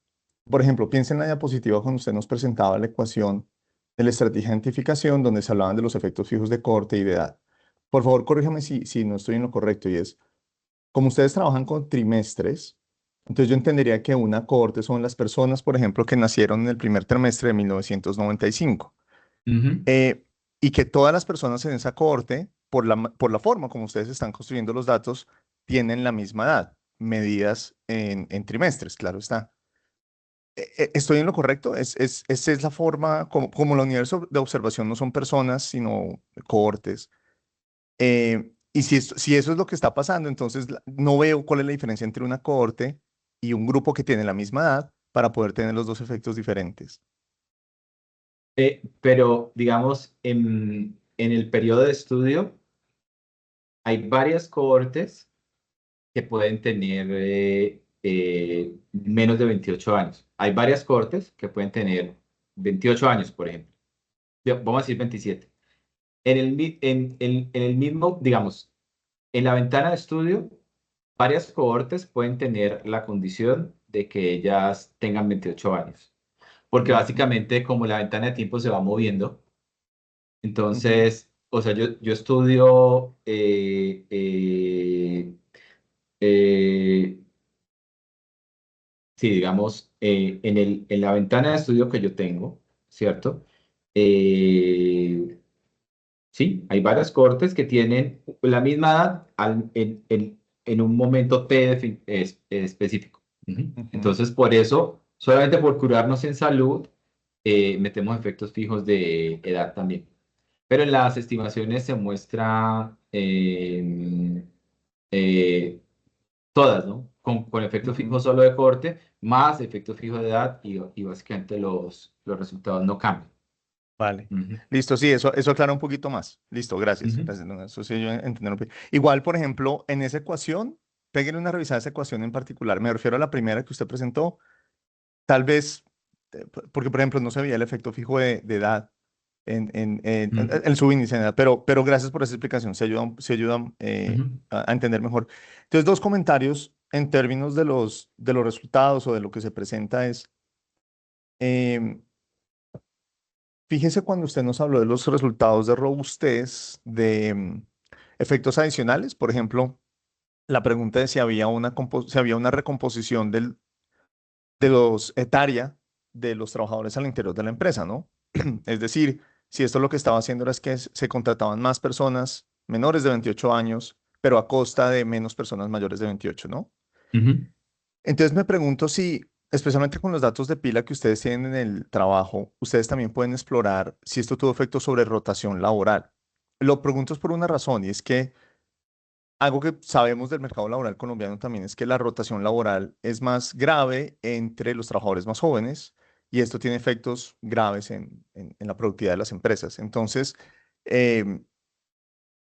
S5: Por ejemplo, piensa en la diapositiva cuando usted nos presentaba la ecuación de la estrategia de identificación, donde se hablaban de los efectos fijos de cohorte y de edad. Por favor, corríjame si no estoy en lo correcto, y es, como ustedes trabajan con trimestres, entonces yo entendería que una cohorte son las personas, por ejemplo, que nacieron en el primer trimestre de 1995.
S2: Ujú.
S5: Y que todas las personas en esa cohorte, por la forma como ustedes están construyendo los datos, tienen la misma edad, medidas en trimestres, claro está. ¿Estoy en lo correcto? Esa es la forma, como la unidad de observación no son personas, sino cohortes. Y si eso es lo que está pasando, entonces no veo cuál es la diferencia entre una cohorte y un grupo que tiene la misma edad para poder tener los dos efectos diferentes.
S2: Pero, digamos, en el periodo de estudio hay varias cohortes que pueden tener menos de 28 años. Hay varias cohortes que pueden tener 28 años, por ejemplo. Vamos a decir 27. En el mismo, digamos, en la ventana de estudio, varias cohortes pueden tener la condición de que ellas tengan 28 años. Porque básicamente como la ventana de tiempo se va moviendo, entonces, o sea, yo estudio eh, sí, digamos, en la ventana de estudio que yo tengo, ¿cierto? Sí, hay varias cortes que tienen la misma edad en un momento T específico. Ujú.
S5: Ujú.
S2: Entonces, por eso, solamente por curarnos en salud, metemos efectos fijos de edad también. Pero en las estimaciones se muestra eh, todas, ¿no? Con efecto fijo
S5: Ujú.
S2: solo de corte, más efecto fijo de edad y básicamente los resultados no cambian.
S5: Vale.
S2: Ujú,
S5: Listo, sí, eso aclara un poquito más. Listo, gracias.
S2: ujú,
S5: Gracias. No, eso sí, yo entender un poquito. Igual, por ejemplo, en esa ecuación, pégale una revisada a esa ecuación en particular. Me refiero a la primera que usted presentó. Tal vez, porque por ejemplo, no se veía el efecto fijo de edad
S2: ujú,
S5: en subíndice de edad, pero gracias por esa explicación. Se ayuda
S2: ujú.
S5: a entender mejor. Entonces, dos comentarios en términos de los resultados o de lo que se presenta es. em, Fíjese cuando usted nos habló de los resultados de robustez, de efectos adicionales, por ejemplo, la pregunta de si había una recomposición de los etaria de los trabajadores al interior de la empresa, ¿no? Es decir, si esto lo que estaba haciendo era que se contrataban más personas menores de 28 años, pero a costa de menos personas mayores de 28, ¿no?
S2: Ujú.
S5: Entonces me pregunto si, especialmente con los datos de pila que ustedes tienen en el trabajo, ustedes también pueden explorar si esto tuvo efecto sobre rotación laboral. Lo pregunto es por una razón, y es que algo que sabemos del mercado laboral colombiano también es que la rotación laboral es más grave entre los trabajadores más jóvenes y esto tiene efectos graves en la productividad de las empresas. Entonces, em,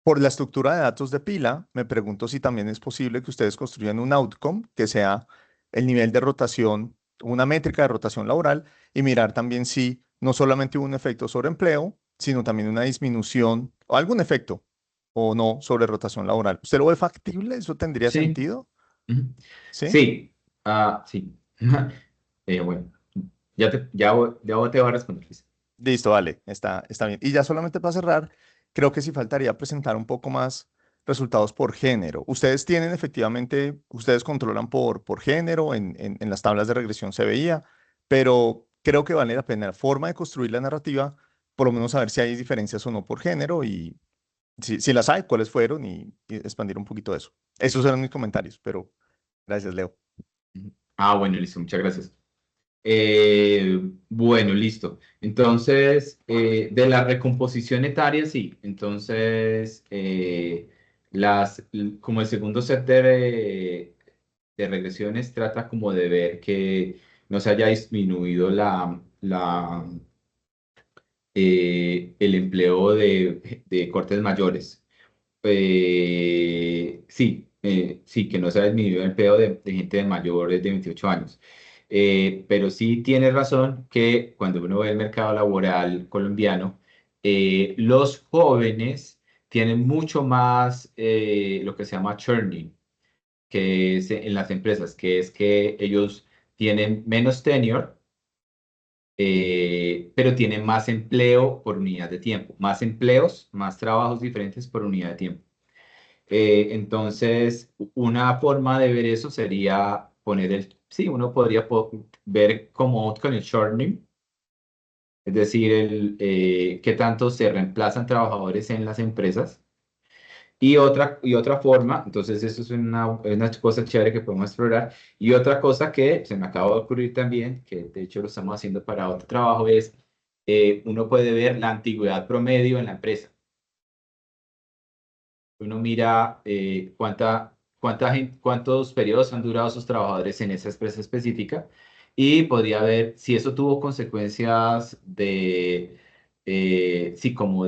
S5: por la estructura de datos de pila, me pregunto si también es posible que ustedes construyan un outcome que sea el nivel de rotación, una métrica de rotación laboral y mirar también si no solamente hubo un efecto sobre empleo, sino también una disminución o algún efecto o no sobre rotación laboral. ¿Usted lo ve factible? ¿Eso tendría
S2: Sí,
S5: sentido?
S2: ujú.
S5: ¿Sí?
S2: Sí, sí. Bueno, ya te voy a responder, Luis.
S5: Listo, vale, está bien. Y ya solamente para cerrar, creo que sí faltaría presentar un poco más resultados por género. Ustedes tienen efectivamente, ustedes controlan por género, en las tablas de regresión se veía, pero creo que vale la pena la forma de construir la narrativa, por lo menos saber si hay diferencias o no por género y si las hay, cuáles fueron y expandir un poquito de eso. Esos eran mis comentarios, pero gracias, Leo.
S2: Ujú. Bueno, listo, muchas gracias. Bueno, listo. Entonces, de la recomposición etaria, sí. Entonces, como el segundo set de regresiones trata como de ver que no se haya disminuido el empleo de cortes mayores. Sí, que no se ha disminuido el empleo de gente de mayores de 28 años. Pero sí tiene razón que cuando uno ve el mercado laboral colombiano, los jóvenes tienen mucho más lo que se llama churning, que es en las empresas, que es que ellos tienen menos tenure, pero tienen más empleo por unidad de tiempo, más empleos, más trabajos diferentes por unidad de tiempo. Entonces, una forma de ver eso sería sí, uno podría ver como con el shortening, es decir, qué tanto se reemplazan trabajadores en las empresas. Y otra forma, entonces eso es una cosa chévere que podemos explorar. Y otra cosa que se me acaba de ocurrir también, que de hecho lo estamos haciendo para otro trabajo, es uno puede ver la antigüedad promedio en la empresa. Uno mira cuántos periodos han durado sus trabajadores en esa empresa específica y podría ver si eso tuvo consecuencias sí, como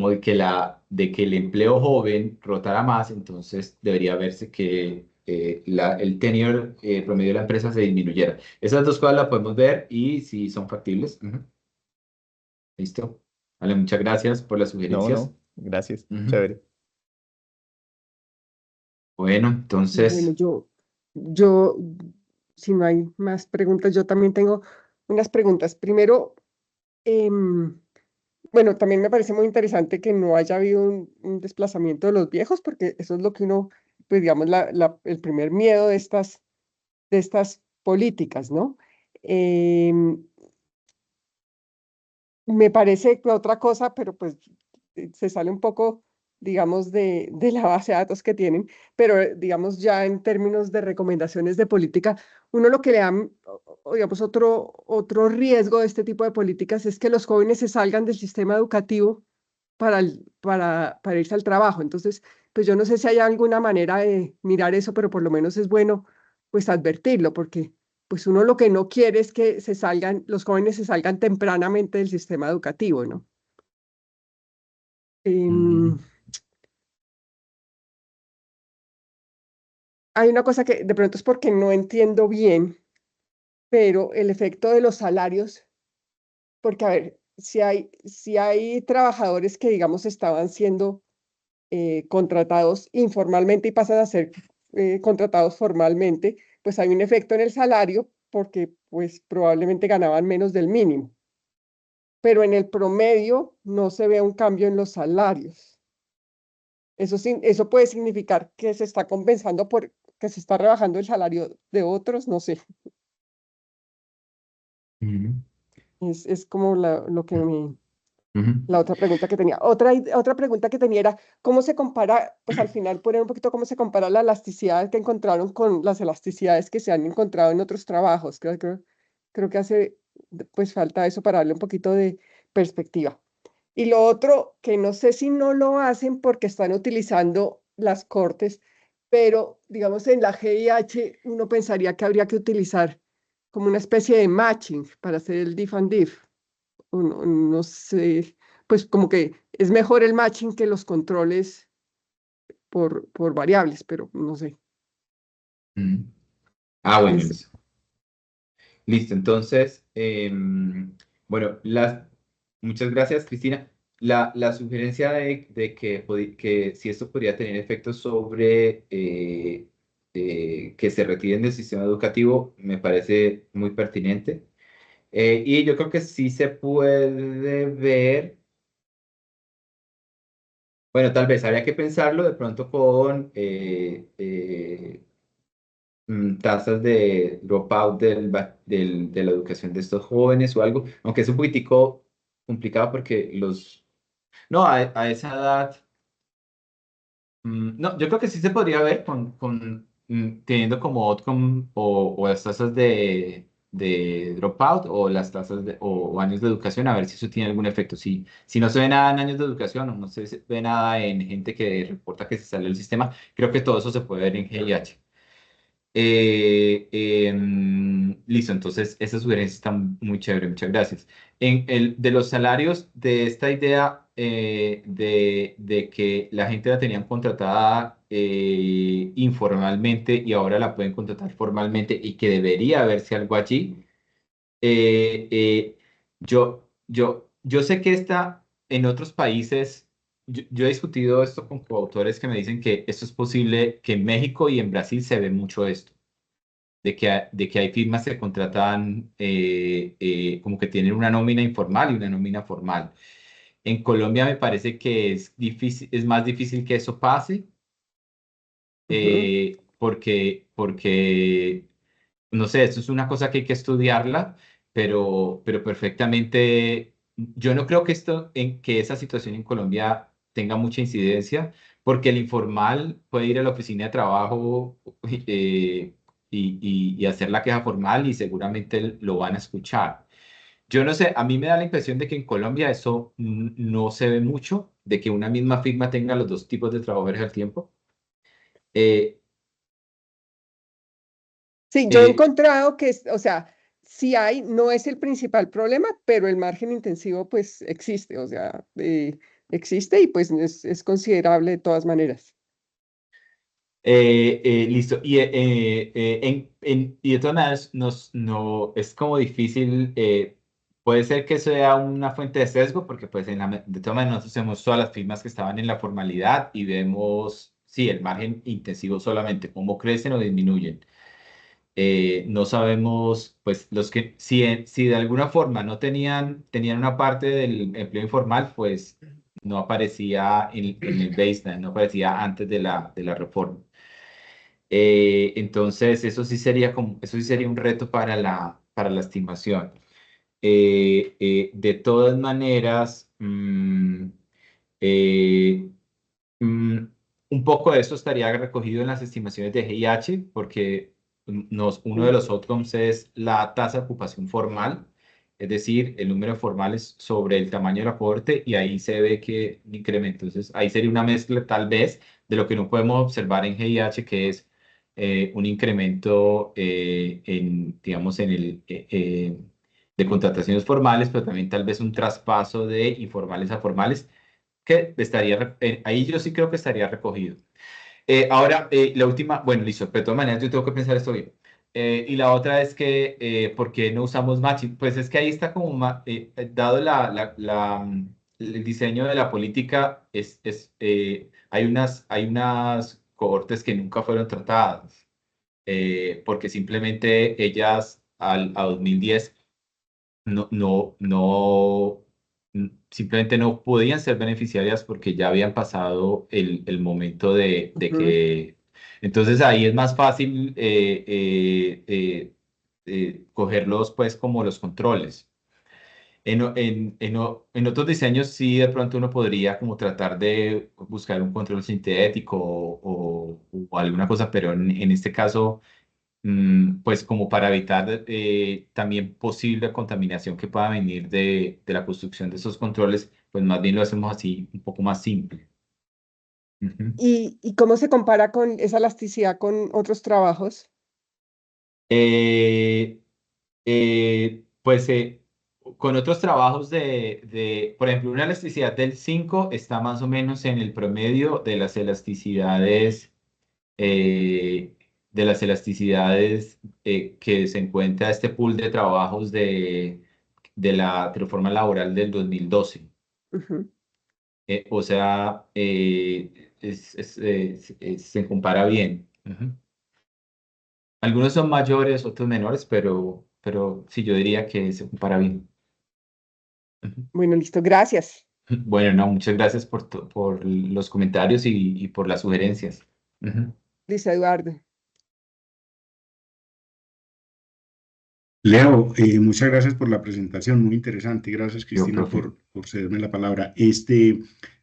S2: de que el empleo joven rotara más, entonces debería verse que el tenure promedio de la empresa se disminuyera. Esas dos cosas las podemos ver y si son factibles. Ujú. Listo. Vale, muchas gracias por las
S5: No,
S2: sugerencias.
S5: no, gracias.
S2: Ujú.
S5: Chévere.
S2: Bueno,
S1: Bueno,
S2: entonces,
S1: yo, si no hay más preguntas, yo también tengo unas preguntas. Primero, bueno, también me parece muy interesante que no haya habido un desplazamiento de los viejos, porque eso es lo que uno, pues digamos, el primer miedo de estas políticas, ¿no? Em, Me parece que otra cosa, pero pues se sale un poco, digamos, de la base de datos que tienen, pero digamos ya en términos de recomendaciones de política, uno lo que le da, digamos, otro riesgo de este tipo de políticas es que los jóvenes se salgan del sistema educativo para irse al trabajo. Entonces, pues yo no sé si hay alguna manera de mirar eso, pero por lo menos es bueno pues advertirlo, porque pues uno lo que no quiere es que los jóvenes se salgan tempranamente del sistema educativo, ¿no? Em,
S2: mm,
S1: Hay una cosa que de pronto es porque no entiendo bien, pero el efecto de los salarios, porque a ver, si hay trabajadores que digamos estaban siendo contratados informalmente y pasan a ser contratados formalmente, pues hay un efecto en el salario porque pues probablemente ganaban menos del mínimo, pero en el promedio no se ve un cambio en los salarios. Eso puede significar que se está compensando por que se está rebajando el salario de otros, no sé.
S2: ujú,
S1: Es como lo que
S2: ujú.
S1: la otra pregunta que tenía. Otra pregunta que tenía era, ¿cómo se compara, pues al final poner un poquito cómo se compara la elasticidad que encontraron con las elasticidades que se han encontrado en otros trabajos? Creo que hace, pues falta eso para darle un poquito de perspectiva. Y lo otro, que no sé si no lo hacen porque están utilizando las cortes, pero digamos en la GIH uno pensaría que habría que utilizar como una especie de matching para hacer el diff and diff. No sé, pues como que es mejor el matching que los controles por variables, pero no sé.
S2: Ujú. Bueno,
S1: Es,
S2: listo. Listo, entonces, bueno, muchas gracias, Cristina. La sugerencia de que si esto podría tener efectos sobre que se retiren del sistema educativo me parece muy pertinente. Y yo creo que sí se puede ver, bueno, tal vez habría que pensarlo de pronto con tasas de dropout de la educación de estos jóvenes o algo, aunque es un poquitico complicado porque no, a esa edad, no, yo creo que sí se podría ver teniendo como outcome o las tasas de dropout o las tasas o años de educación, a ver si eso tiene algún efecto. Si no se ve nada en años de educación o no se ve nada en gente que reporta que se sale del sistema, creo que todo eso se puede ver en GIH. Listo, entonces esa sugerencia está muy chévere, muchas gracias. De los salarios, de esta idea de que la gente la tenían contratada informalmente y ahora la pueden contratar formalmente y que debería verse algo allí, eh, eh, yo sé que en otros países, yo he discutido esto con coautores que me dicen que esto es posible, que en México y en Brasil se ve mucho esto de que hay firmas que contratan como que tienen una nómina informal y una nómina formal. En Colombia me parece que es difícil, es más difícil que eso pase, porque, no sé, esto es una cosa que hay que estudiarla, pero perfectamente, yo no creo que que esa situación en Colombia tenga mucha incidencia, porque el informal puede ir a la oficina de trabajo y hacer la queja formal y seguramente lo van a escuchar. Yo no sé, a mí me da la impresión de que en Colombia eso no se ve mucho, de que una misma firma tenga los dos tipos de trabajadores al tiempo. Eh,
S1: Sí, yo he
S2: eh,
S1: encontrado que, o sea, sí hay, no es el principal problema, pero el margen intensivo pues existe, o sea, existe y pues es considerable de todas maneras.
S2: Listo. Y de todas maneras, no, es como difícil. Puede ser que sea una fuente de sesgo, porque pues de todas maneras nosotros vemos todas las firmas que estaban en la formalidad y vemos, sí, el margen intensivo solamente, cómo crecen o disminuyen. No sabemos, pues, si de alguna forma no tenían una parte del empleo informal, pues no aparecía en el baseline, no aparecía antes de la reforma. Entonces, eso sí sería un reto para la estimación. De todas maneras, eh, mm, un poco de eso estaría recogido en las estimaciones de GIH, porque uno de
S1: Mm.
S2: los outcomes es la tasa de ocupación formal, es decir, el número de formales sobre el tamaño de la cohorte, y ahí se ve que incrementa. Entonces, ahí sería una mezcla tal vez de lo que no podemos observar en GIH, que es un incremento digamos, de contrataciones formales, pero también tal vez un traspaso de informales a formales que ahí yo sí creo que estaría recogido. Ahora, la última, bueno, listo, pero de todas maneras yo tengo que pensar esto bien. Y la otra es que, ¿por qué no usamos matching? Pues es que ahí está como, dado el diseño de la política, hay unas cohortes que nunca fueron tratadas, porque simplemente ellas a 2010 simplemente no podían ser beneficiarias porque ya habían pasado el momento de
S1: Ujú.
S2: que... Entonces ahí es más fácil cogerlos pues como los controles. En otros diseños sí de pronto uno podría como tratar de buscar un control sintético o alguna cosa, pero en este caso pues como para evitar también posible contaminación que pueda venir de la construcción de esos controles, pues más bien lo hacemos así, un poco más simple. Ujú.
S1: ¿Y cómo se compara con esa elasticidad con otros trabajos?
S2: Eh, pues con otros trabajos por ejemplo, una elasticidad del 5 está más o menos en el promedio eh, de las elasticidades que se encuentra este pool de trabajos de la reforma laboral del 2012.
S1: Ujú.
S2: O sea, se compara bien. Ujú. Algunos son mayores, otros menores, pero sí, yo diría que se compara bien. Ujú.
S1: Bueno, listo, gracias.
S2: Bueno, no, muchas gracias por los comentarios y por las sugerencias. Ujú.
S1: Listo, Eduardo.
S3: Leo, muchas gracias por la presentación, muy interesante. Gracias,
S2: Yo,
S3: Cristina,
S2: profe.
S3: por cederme la palabra.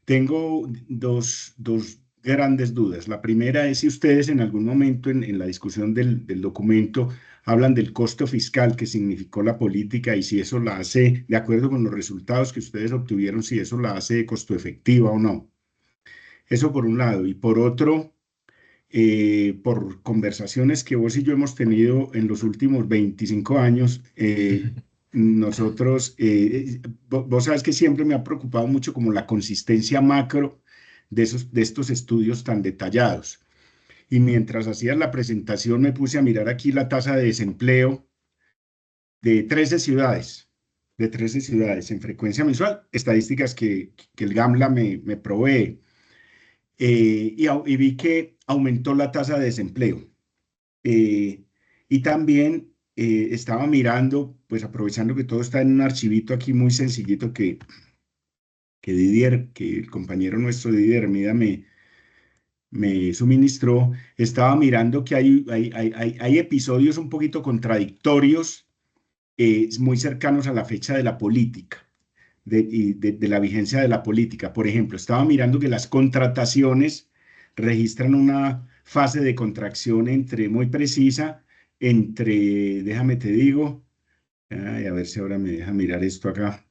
S3: Tengo dos grandes dudas. La primera es si ustedes en algún momento en la discusión del documento hablan del costo fiscal que significó la política y si eso la hace, de acuerdo con los resultados que ustedes obtuvieron, si eso la hace costo efectiva o no. Eso por un lado. Y por otro, por conversaciones que vos y yo hemos tenido en los últimos 25 años, nosotros, vos sabes que siempre me ha preocupado mucho como la consistencia macro de estos estudios tan detallados. Y mientras hacías la presentación me puse a mirar aquí la tasa de desempleo de 13 ciudades, en frecuencia mensual, estadísticas que el GAMLA me provee. Y vi que aumentó la tasa de desempleo. Y también estaba mirando, pues aprovechando que todo está en un archivito aquí muy sencillito Didier, que el compañero nuestro Didier Hermida me suministró, estaba mirando que hay episodios un poquito contradictorios, muy cercanos a la fecha de la política, de la vigencia de la política. Por ejemplo, estaba mirando que las contrataciones registran una fase de contracción muy precisa déjame te digo, a ver si ahora me deja mirar esto acá.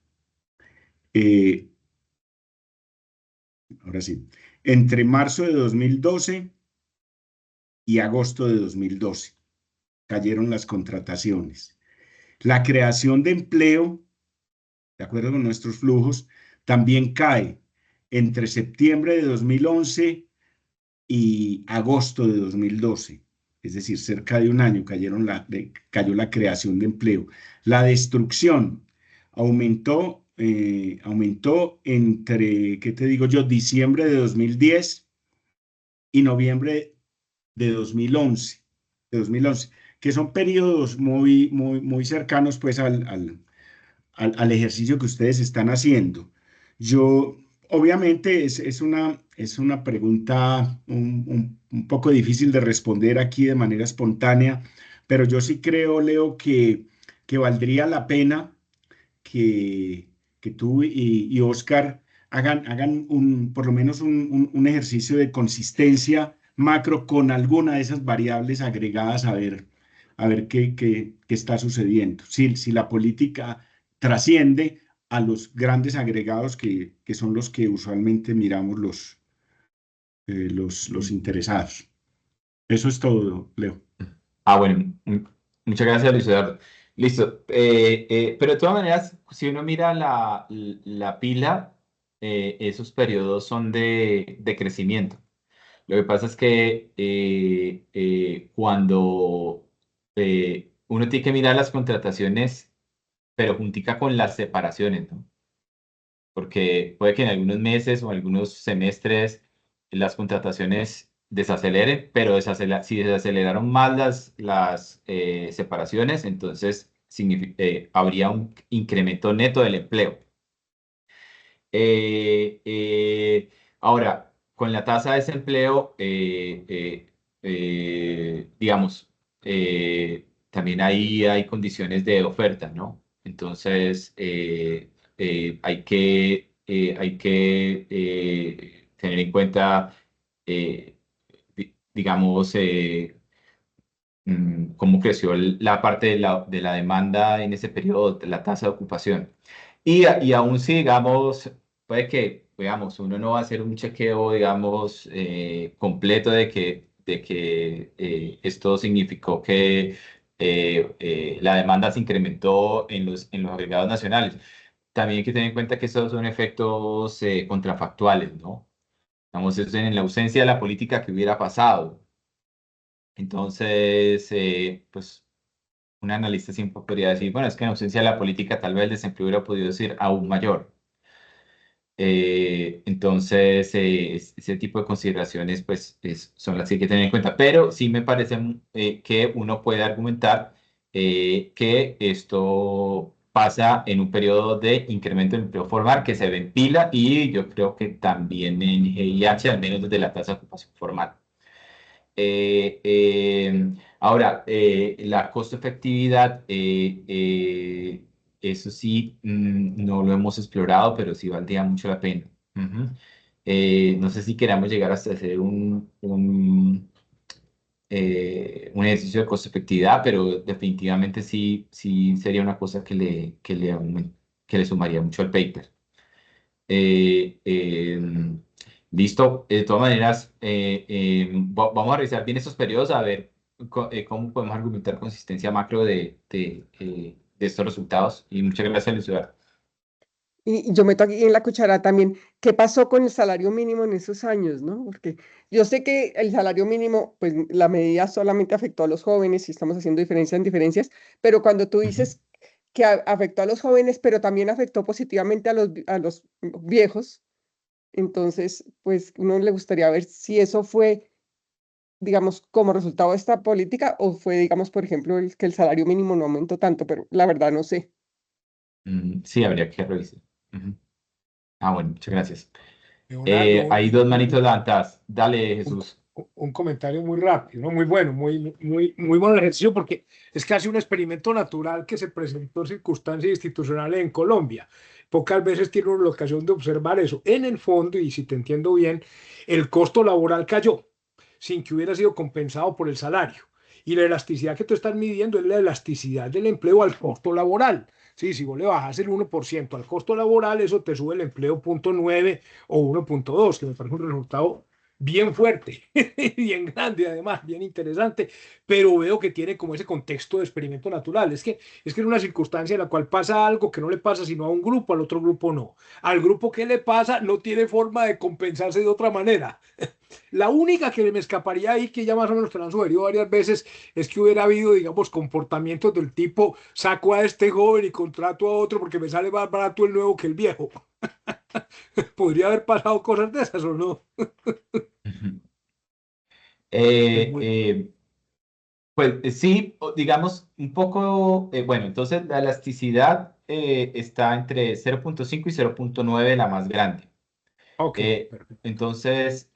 S3: Ahora sí, entre marzo de 2012 y agosto de 2012 cayeron las contrataciones. La creación de empleo, de acuerdo con nuestros flujos, también cae entre septiembre de 2011 y agosto de 2012. Es decir, cerca de un año cayó la creación de empleo. La destrucción aumentó entre, ¿qué te digo yo?, diciembre de 2010 y noviembre de 2011, que son periodos muy cercanos pues al ejercicio que ustedes están haciendo. Yo, obviamente, es una pregunta un poco difícil de responder aquí de manera espontánea, pero yo sí creo, Leo, que valdría la pena que tú y Oscar hagan por lo menos un ejercicio de consistencia macro con alguna de esas variables agregadas, a ver qué está sucediendo. Si la política trasciende a los grandes agregados que son los que usualmente miramos los interesados. Eso es todo, Leo.
S2: Bueno, muchas gracias, Luis Eduardo. Listo. Pero de todas maneras, si uno mira la pila, esos periodos son de crecimiento. Lo que pasa es que cuando uno tiene que mirar las contrataciones, pero juntica con las separaciones, ¿no? Porque puede que en algunos meses o algunos semestres las contrataciones desaceleren, pero si desaceleraron más las separaciones, entonces habría un incremento neto del empleo. Ahora, con la tasa de desempleo, digamos, también ahí hay condiciones de oferta, ¿no? Entonces, hay que tener en cuenta, digamos, cómo creció la parte de la demanda en ese periodo, de la tasa de ocupación. Y aún si, digamos, puede que, digamos, uno no va a hacer un chequeo, digamos, completo de que esto significó que la demanda se incrementó en los agregados nacionales. También hay que tener en cuenta que estos son efectos contrafactuales, ¿no? Digamos, es en la ausencia de la política que hubiera pasado. Entonces, pues un analista siempre podría decir, bueno, es que en ausencia de la política tal vez el desempleo hubiera podido ser aún mayor. Entonces, ese tipo de consideraciones pues son las que hay que tener en cuenta. Pero sí me parece que uno puede argumentar que esto pasa en un periodo de incremento del empleo formal que se ve en pila y yo creo que también en GIH, al menos desde la tasa de ocupación formal. Ahora, la costo-efectividad, eso sí, no lo hemos explorado, pero sí valdría mucho la pena. Ujú. No sé si queramos llegar hasta hacer un ejercicio de costo-efectividad, pero definitivamente sí sería una cosa que le sumaría mucho al paper. Eh, eh, Listo. De todas maneras, vamos a revisar bien estos periodos a ver cómo podemos argumentar consistencia macro de estos resultados. Y muchas gracias, Luis Eduardo.
S1: Y yo meto aquí en la cuchara también, ¿qué pasó con el salario mínimo en esos años, no? Porque yo sé que el salario mínimo, pues la medida solamente afectó a los jóvenes y estamos haciendo diferencia en diferencias, pero cuando tú dices que afectó a los jóvenes, pero también afectó positivamente a los viejos, entonces, pues uno le gustaría ver si eso fue, digamos, como resultado de esta política o fue, digamos, por ejemplo, que el salario mínimo no aumentó tanto, pero la verdad no sé.
S2: Sí, habría que revisar. Ujú. Ah, bueno, muchas gracias.
S6: Leonardo,
S2: Hay dos manitos levantadas. Dale, Jesús.
S6: un comentario muy rápido, ¿no? Muy bueno, muy bueno el ejercicio porque es casi un experimento natural que se presentó en circunstancias institucionales en Colombia. Pocas veces tiene uno la ocasión de observar eso. En el fondo, y si te entiendo bien, el costo laboral cayó sin que hubiera sido compensado por el salario. Y la elasticidad que tú estás midiendo es la elasticidad del empleo al costo laboral. Sí, si vos le bajas el 1% al costo laboral, eso te sube el empleo 0,9 o 1,2, que me parece un resultado bien fuerte, bien grande además, bien interesante, pero veo que tiene como ese contexto de experimento natural. Es que es una circunstancia en la cual pasa algo que no le pasa sino a un grupo, al otro grupo no. Al grupo que le pasa no tiene forma de compensarse de otra manera. La única que me escaparía ahí, que ya más o menos te lo han sugerido varias veces, es que hubiera habido, digamos, comportamientos del tipo, saco a este joven y contrato a otro porque me sale más barato el nuevo que el viejo. ¿Podría haber pasado cosas de esas o no?
S2: Ujú.
S6: Es
S2: Eh,
S6: muy-
S2: eh, pues sí, digamos un poco, bueno, entonces la elasticidad está entre 0,5 y 0,9, la más grande.
S6: Ok,
S2: Eh,
S6: perfecto.
S2: entonces,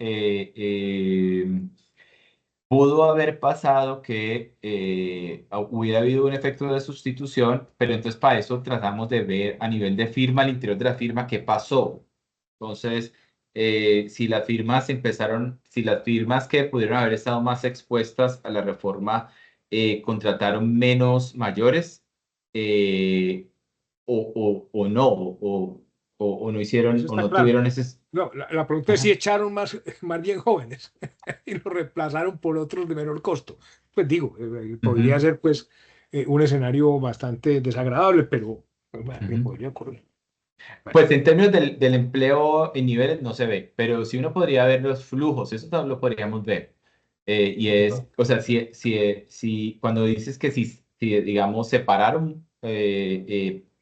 S2: pudo haber pasado que hubiera habido un efecto de sustitución, pero entonces para eso tratamos de ver a nivel de firma, al interior de la firma, qué pasó. Entonces, si las firmas empezaron, si las firmas que pudieron haber estado más expuestas a la reforma contrataron menos mayores, eh, o no, o no hicieron,
S6: Eso
S2: o
S6: está
S2: no
S6: claro.
S2: tuvieron ese...
S6: No, la pregunta es si
S2: Ajá.
S6: echaron más bien jóvenes y los reemplazaron por otros de menor costo. Pues digo, podría
S2: Ujú,
S6: ser pues un escenario bastante desagradable, pero bueno, que
S2: ujú.
S6: podría ocurrir. Bueno,
S2: Pues en términos del empleo en niveles no se ve, pero sí uno podría ver los flujos, eso también lo podríamos ver. Y es, o sea, si cuando dices que si digamos, separaron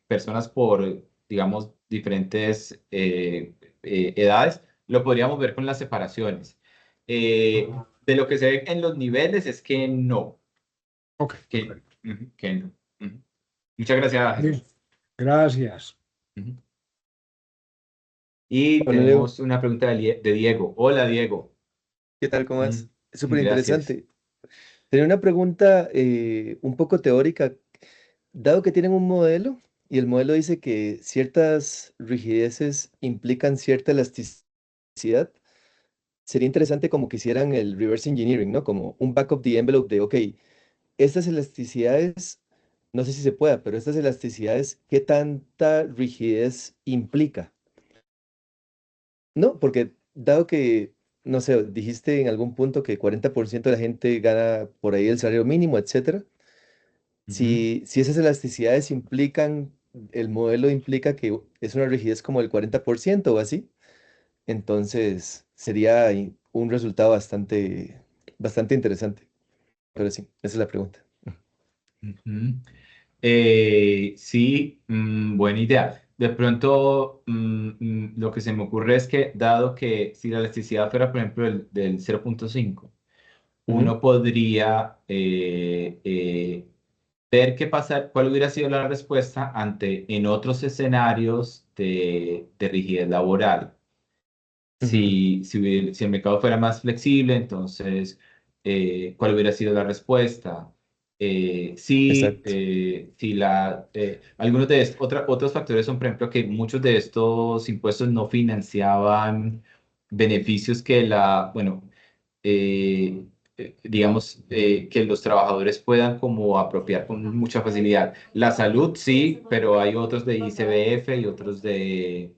S2: personas por, digamos, diferentes edades, lo podríamos ver con las separaciones. De lo que se ve en los niveles es que no,
S6: ok,
S2: que,
S6: perfecto.
S2: que no. Ujú. Muchas gracias,
S6: Bien,
S2: Jesús.
S6: gracias.
S2: Ujú. Y
S7: Hola Leo,
S2: tenemos una pregunta de Diego. Hola, Diego.
S7: ¿qué tal? ¿Cómo
S2: Mm,
S7: vas? Es súper
S2: gracias.
S7: interesante. Tenía una pregunta un poco teórica. Dado que tienen un modelo y el modelo dice que ciertas rigideces implican cierta elasticidad, sería interesante como que hicieran el reverse engineering, ¿no? Como un back of the envelope de, ok, estas elasticidades, no sé si se pueda, pero estas elasticidades, ¿qué tanta rigidez implica? No, porque dado que, no sé, dijiste en algún punto que 40% de la gente gana por ahí el salario mínimo, etcétera.
S2: Ujú,
S7: Si esas elasticidades implican, el modelo implica que es una rigidez como el 40% o así, entonces sería un resultado bastante interesante. Pero sí, esa es la pregunta.
S2: ujú. Sí, buena idea. De pronto, lo que se me ocurre es que, dado que si la elasticidad fuera, por ejemplo, del 0,5,
S7: Ujú,
S2: uno podría ver qué pasa, cuál hubiera sido la respuesta en otros escenarios de rigidez laboral.
S7: ujú,
S2: Si el mercado fuera más flexible, entonces, ¿cuál hubiera sido la respuesta?
S7: exacto.
S2: Algunos de otros factores son, por ejemplo, que muchos de estos impuestos no financiaban beneficios bueno, eh, digamos, que los trabajadores puedan como apropiar con mucha facilidad. La salud sí, pero hay otros de ICBF y otros de...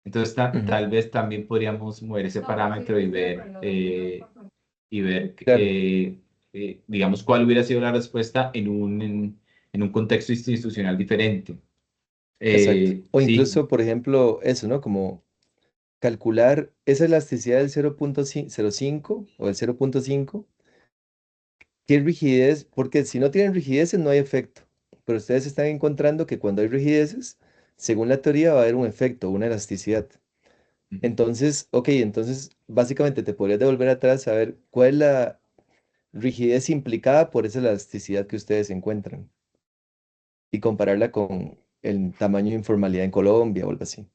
S2: Entonces,
S7: Ujú,
S2: tal vez también podríamos mover ese parámetro y ver,
S7: claro,
S2: digamos, cuál hubiera sido la respuesta en un contexto institucional diferente.
S7: exacto. O
S2: Sí.
S7: incluso, por ejemplo, eso, ¿no? Como calcular esa elasticidad del 0,05 o el 0,5. ¿Qué rigidez? Porque si no tienen rigideces no hay efecto. Pero ustedes están encontrando que cuando hay rigideces, según la teoría va a haber un efecto, una elasticidad.
S2: Ujú.
S7: Entonces, ok, entonces básicamente te podrías devolver atrás a ver cuál es la rigidez implicada por esa elasticidad que ustedes encuentran y compararla con el tamaño de informalidad en Colombia o algo así.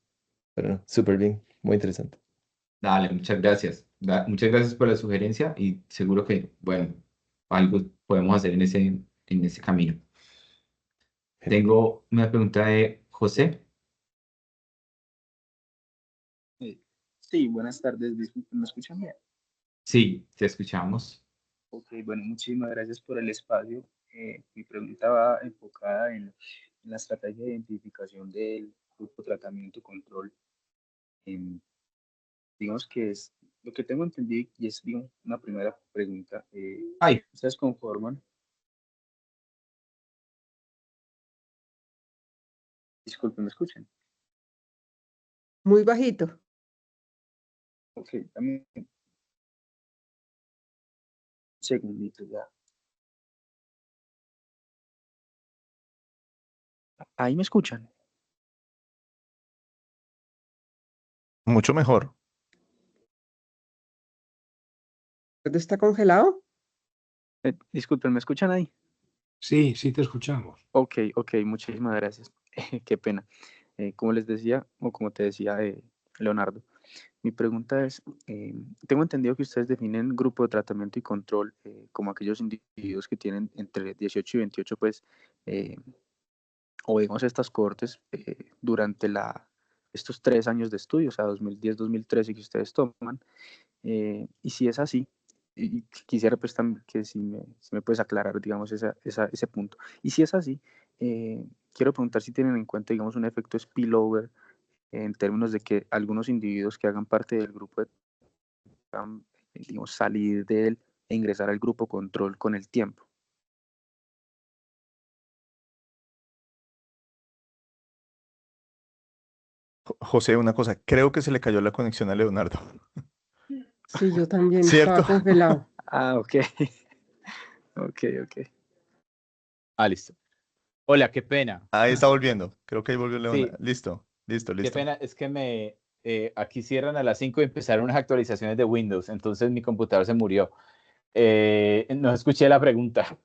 S7: Pero no, súper bien, muy interesante.
S2: Dale, muchas gracias. Muchas gracias por la sugerencia y seguro que, bueno, algo podemos hacer en ese camino. Tengo una pregunta de José.
S8: Sí, buenas tardes, disculpen, ¿me escuchan bien?
S2: Sí, te escuchamos.
S8: Ok, bueno, muchísimas gracias por el espacio. Mi pregunta va enfocada en la estrategia de identificación del grupo tratamiento y control. Digamos que es lo que tengo entendido y es digamos, una primera pregunta.
S2: Ay,
S8: ¿Ustedes conforman? Disculpen, ¿me escuchan?
S1: Muy bajito.
S8: Ok, dame un segundito ya. Ahí me escuchan.
S5: Mucho mejor.
S1: ¿Está congelado?
S8: Disculpen, ¿me escuchan ahí?
S6: Sí, sí te escuchamos.
S8: Ok, muchísimas gracias. Qué pena. Como les decía, o como te decía, Leonardo, mi pregunta es, tengo entendido que ustedes definen grupo de tratamiento y control como aquellos individuos que tienen entre 18 y 28, pues, o digamos estas cohortes durante estos 3 años de estudio, o sea, 2010-2013 que ustedes toman. Y si es así, y quisiera pues también que si me puedes aclarar, digamos, ese punto. Y si es así, quiero preguntar si tienen en cuenta, digamos, un efecto spillover en términos de que algunos individuos que hagan parte del grupo puedan, digamos, salir de él e ingresar al grupo control con el tiempo.
S5: José, una cosa, creo que se le cayó la conexión a Leonardo.
S1: Sí, yo también
S5: ¿Cierto?
S1: estaba congelado.
S8: Ah, ok. Ok.
S2: listo. Hola, qué pena.
S5: Ahí está volviendo. Creo que ahí volvió Leonardo.
S2: Sí,
S5: Listo.
S2: qué pena. Es que aquí cierran a las 5 y empezaron unas actualizaciones de Windows, entonces mi computador se murió. No escuché la pregunta.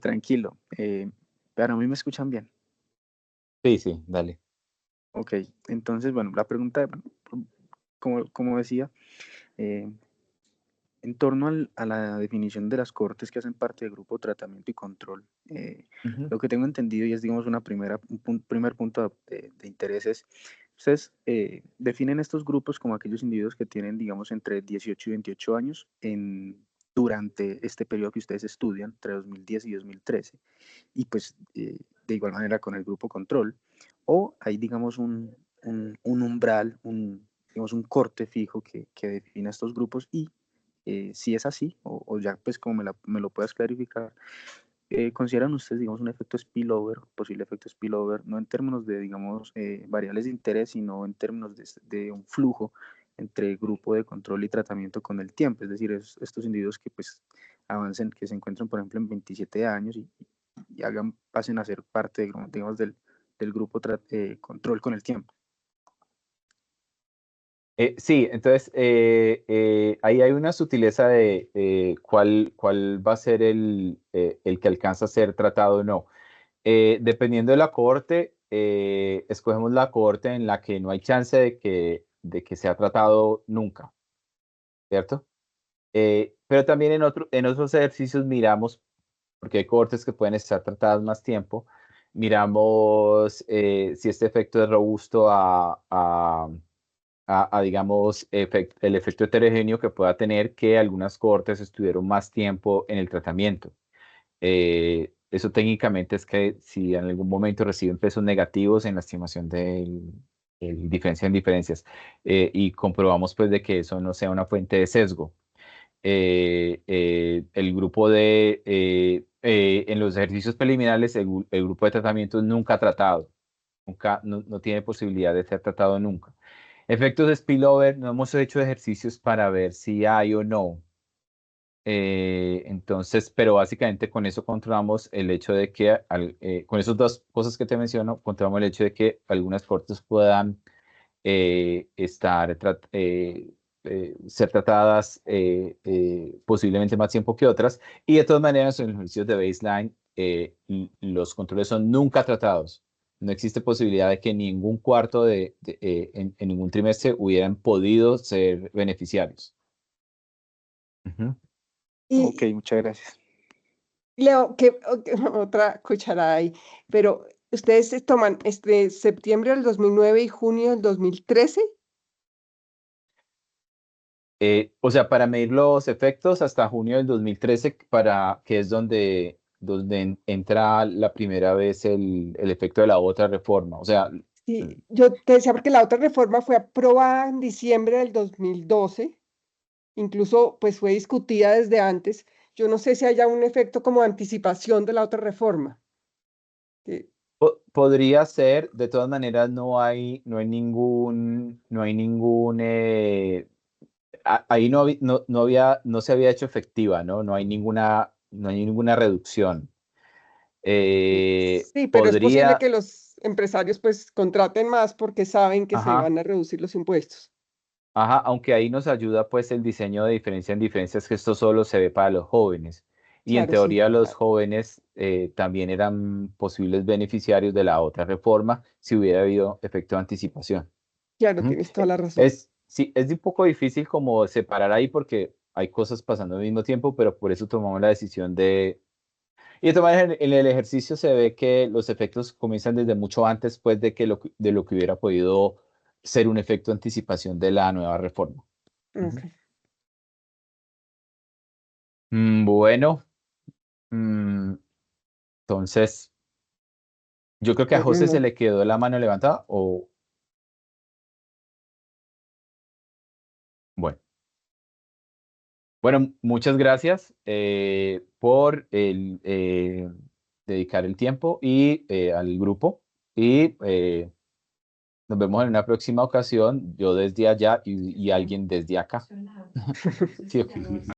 S8: Tranquilo. Pero a mí me escuchan bien.
S2: Sí, dale.
S8: Ok, entonces, bueno, la pregunta, bueno, como decía, en torno a la definición de las cohortes que hacen parte del grupo de tratamiento y control, lo que tengo entendido y es, digamos, un primer punto de interés es, ustedes definen estos grupos como aquellos individuos que tienen, digamos, entre 18 y 28 años durante este periodo que ustedes estudian, entre 2010 y 2013, y pues de igual manera con el grupo control, o hay, digamos, un umbral, digamos, un corte fijo que define estos grupos y si es así, o ya pues como me lo puedas clarificar, ¿consideran ustedes, digamos, un efecto spillover, posible efecto spillover, no en términos de, digamos, variables de interés, sino en términos de un flujo entre grupo de control y tratamiento con el tiempo? Es decir, estos individuos que pues avancen, que se encuentran, por ejemplo, en 27 años y pasen a ser parte, digamos, del grupo control con el tiempo.
S2: Sí, entonces ahí hay una sutileza de cuál va a ser el que alcanza a ser tratado o no. Dependiendo de la cohorte, escogemos la cohorte en la que no hay chance de que sea tratado nunca, ¿cierto? Pero también en otros ejercicios miramos, porque hay cohortes que pueden estar tratadas más tiempo, miramos si este efecto es robusto digamos, el efecto heterogéneo que pueda tener que algunas cohortes estuvieron más tiempo en el tratamiento. Eso técnicamente es que si en algún momento reciben pesos negativos en la estimación de diferencia en diferencias y comprobamos pues de que eso no sea una fuente de sesgo. El grupo en los ejercicios preliminares, el grupo de tratamiento nunca ha tratado, no tiene posibilidad de ser tratado nunca. Efectos de spillover, no hemos hecho ejercicios para ver si hay o no. Entonces, pero básicamente con eso controlamos el hecho de que, con esas dos cosas que te menciono, controlamos el hecho de que algunas cortes puedan ser tratadas posiblemente más tiempo que otras. Y de todas maneras, en los ejercicios de baseline, los controles son nunca tratados. no existe posibilidad de que ningún cuarto en ningún trimestre hubieran podido ser beneficiarios. Ujú.
S8: Ok,
S1: Y
S8: muchas gracias.
S1: Leo, otra cucharada ahí, pero ustedes se toman septiembre del 2009 y junio del 2013.
S2: O sea, para medir los efectos hasta junio del 2013, que es donde entra la primera vez el efecto de la otra reforma. O sea,
S1: Sí, yo te decía porque la otra reforma fue aprobada en diciembre del 2012, incluso pues fue discutida desde antes. Yo no sé si haya un efecto como anticipación de la otra reforma. que-
S2: podría ser, de todas maneras, no hay ningún, ahí no se había hecho efectiva, ¿no? No hay ninguna reducción.
S1: Sí, pero es posible
S2: Podría,
S1: que los empresarios pues contraten más porque saben que se
S2: ajá,
S1: van a reducir los impuestos.
S2: ajá, aunque ahí nos ayuda pues el diseño de diferencia en diferencia, es que esto solo se ve para los jóvenes. Y en
S1: Claro, sí.
S2: teoría los jóvenes también eran posibles beneficiarios de la otra reforma si hubiera habido efecto de anticipación.
S1: Claro,
S2: Ujú.
S1: tienes toda la razón.
S2: Sí, es un poco difícil como separar ahí porque hay cosas pasando al mismo tiempo, pero por eso tomamos la decisión de... Y de todas maneras, en el ejercicio se ve que los efectos comienzan desde mucho antes pues, de lo que hubiera podido ser un efecto de anticipación de la nueva reforma. Ujú.
S1: Ok.
S2: Bueno, mm, entonces, yo creo que a José se
S1: Bueno,
S2: le quedó la mano levantada o... Bueno. Bueno, muchas gracias por dedicar el tiempo y al grupo. Y nos vemos en una próxima ocasión, yo desde allá y alguien desde acá. Sí, ok.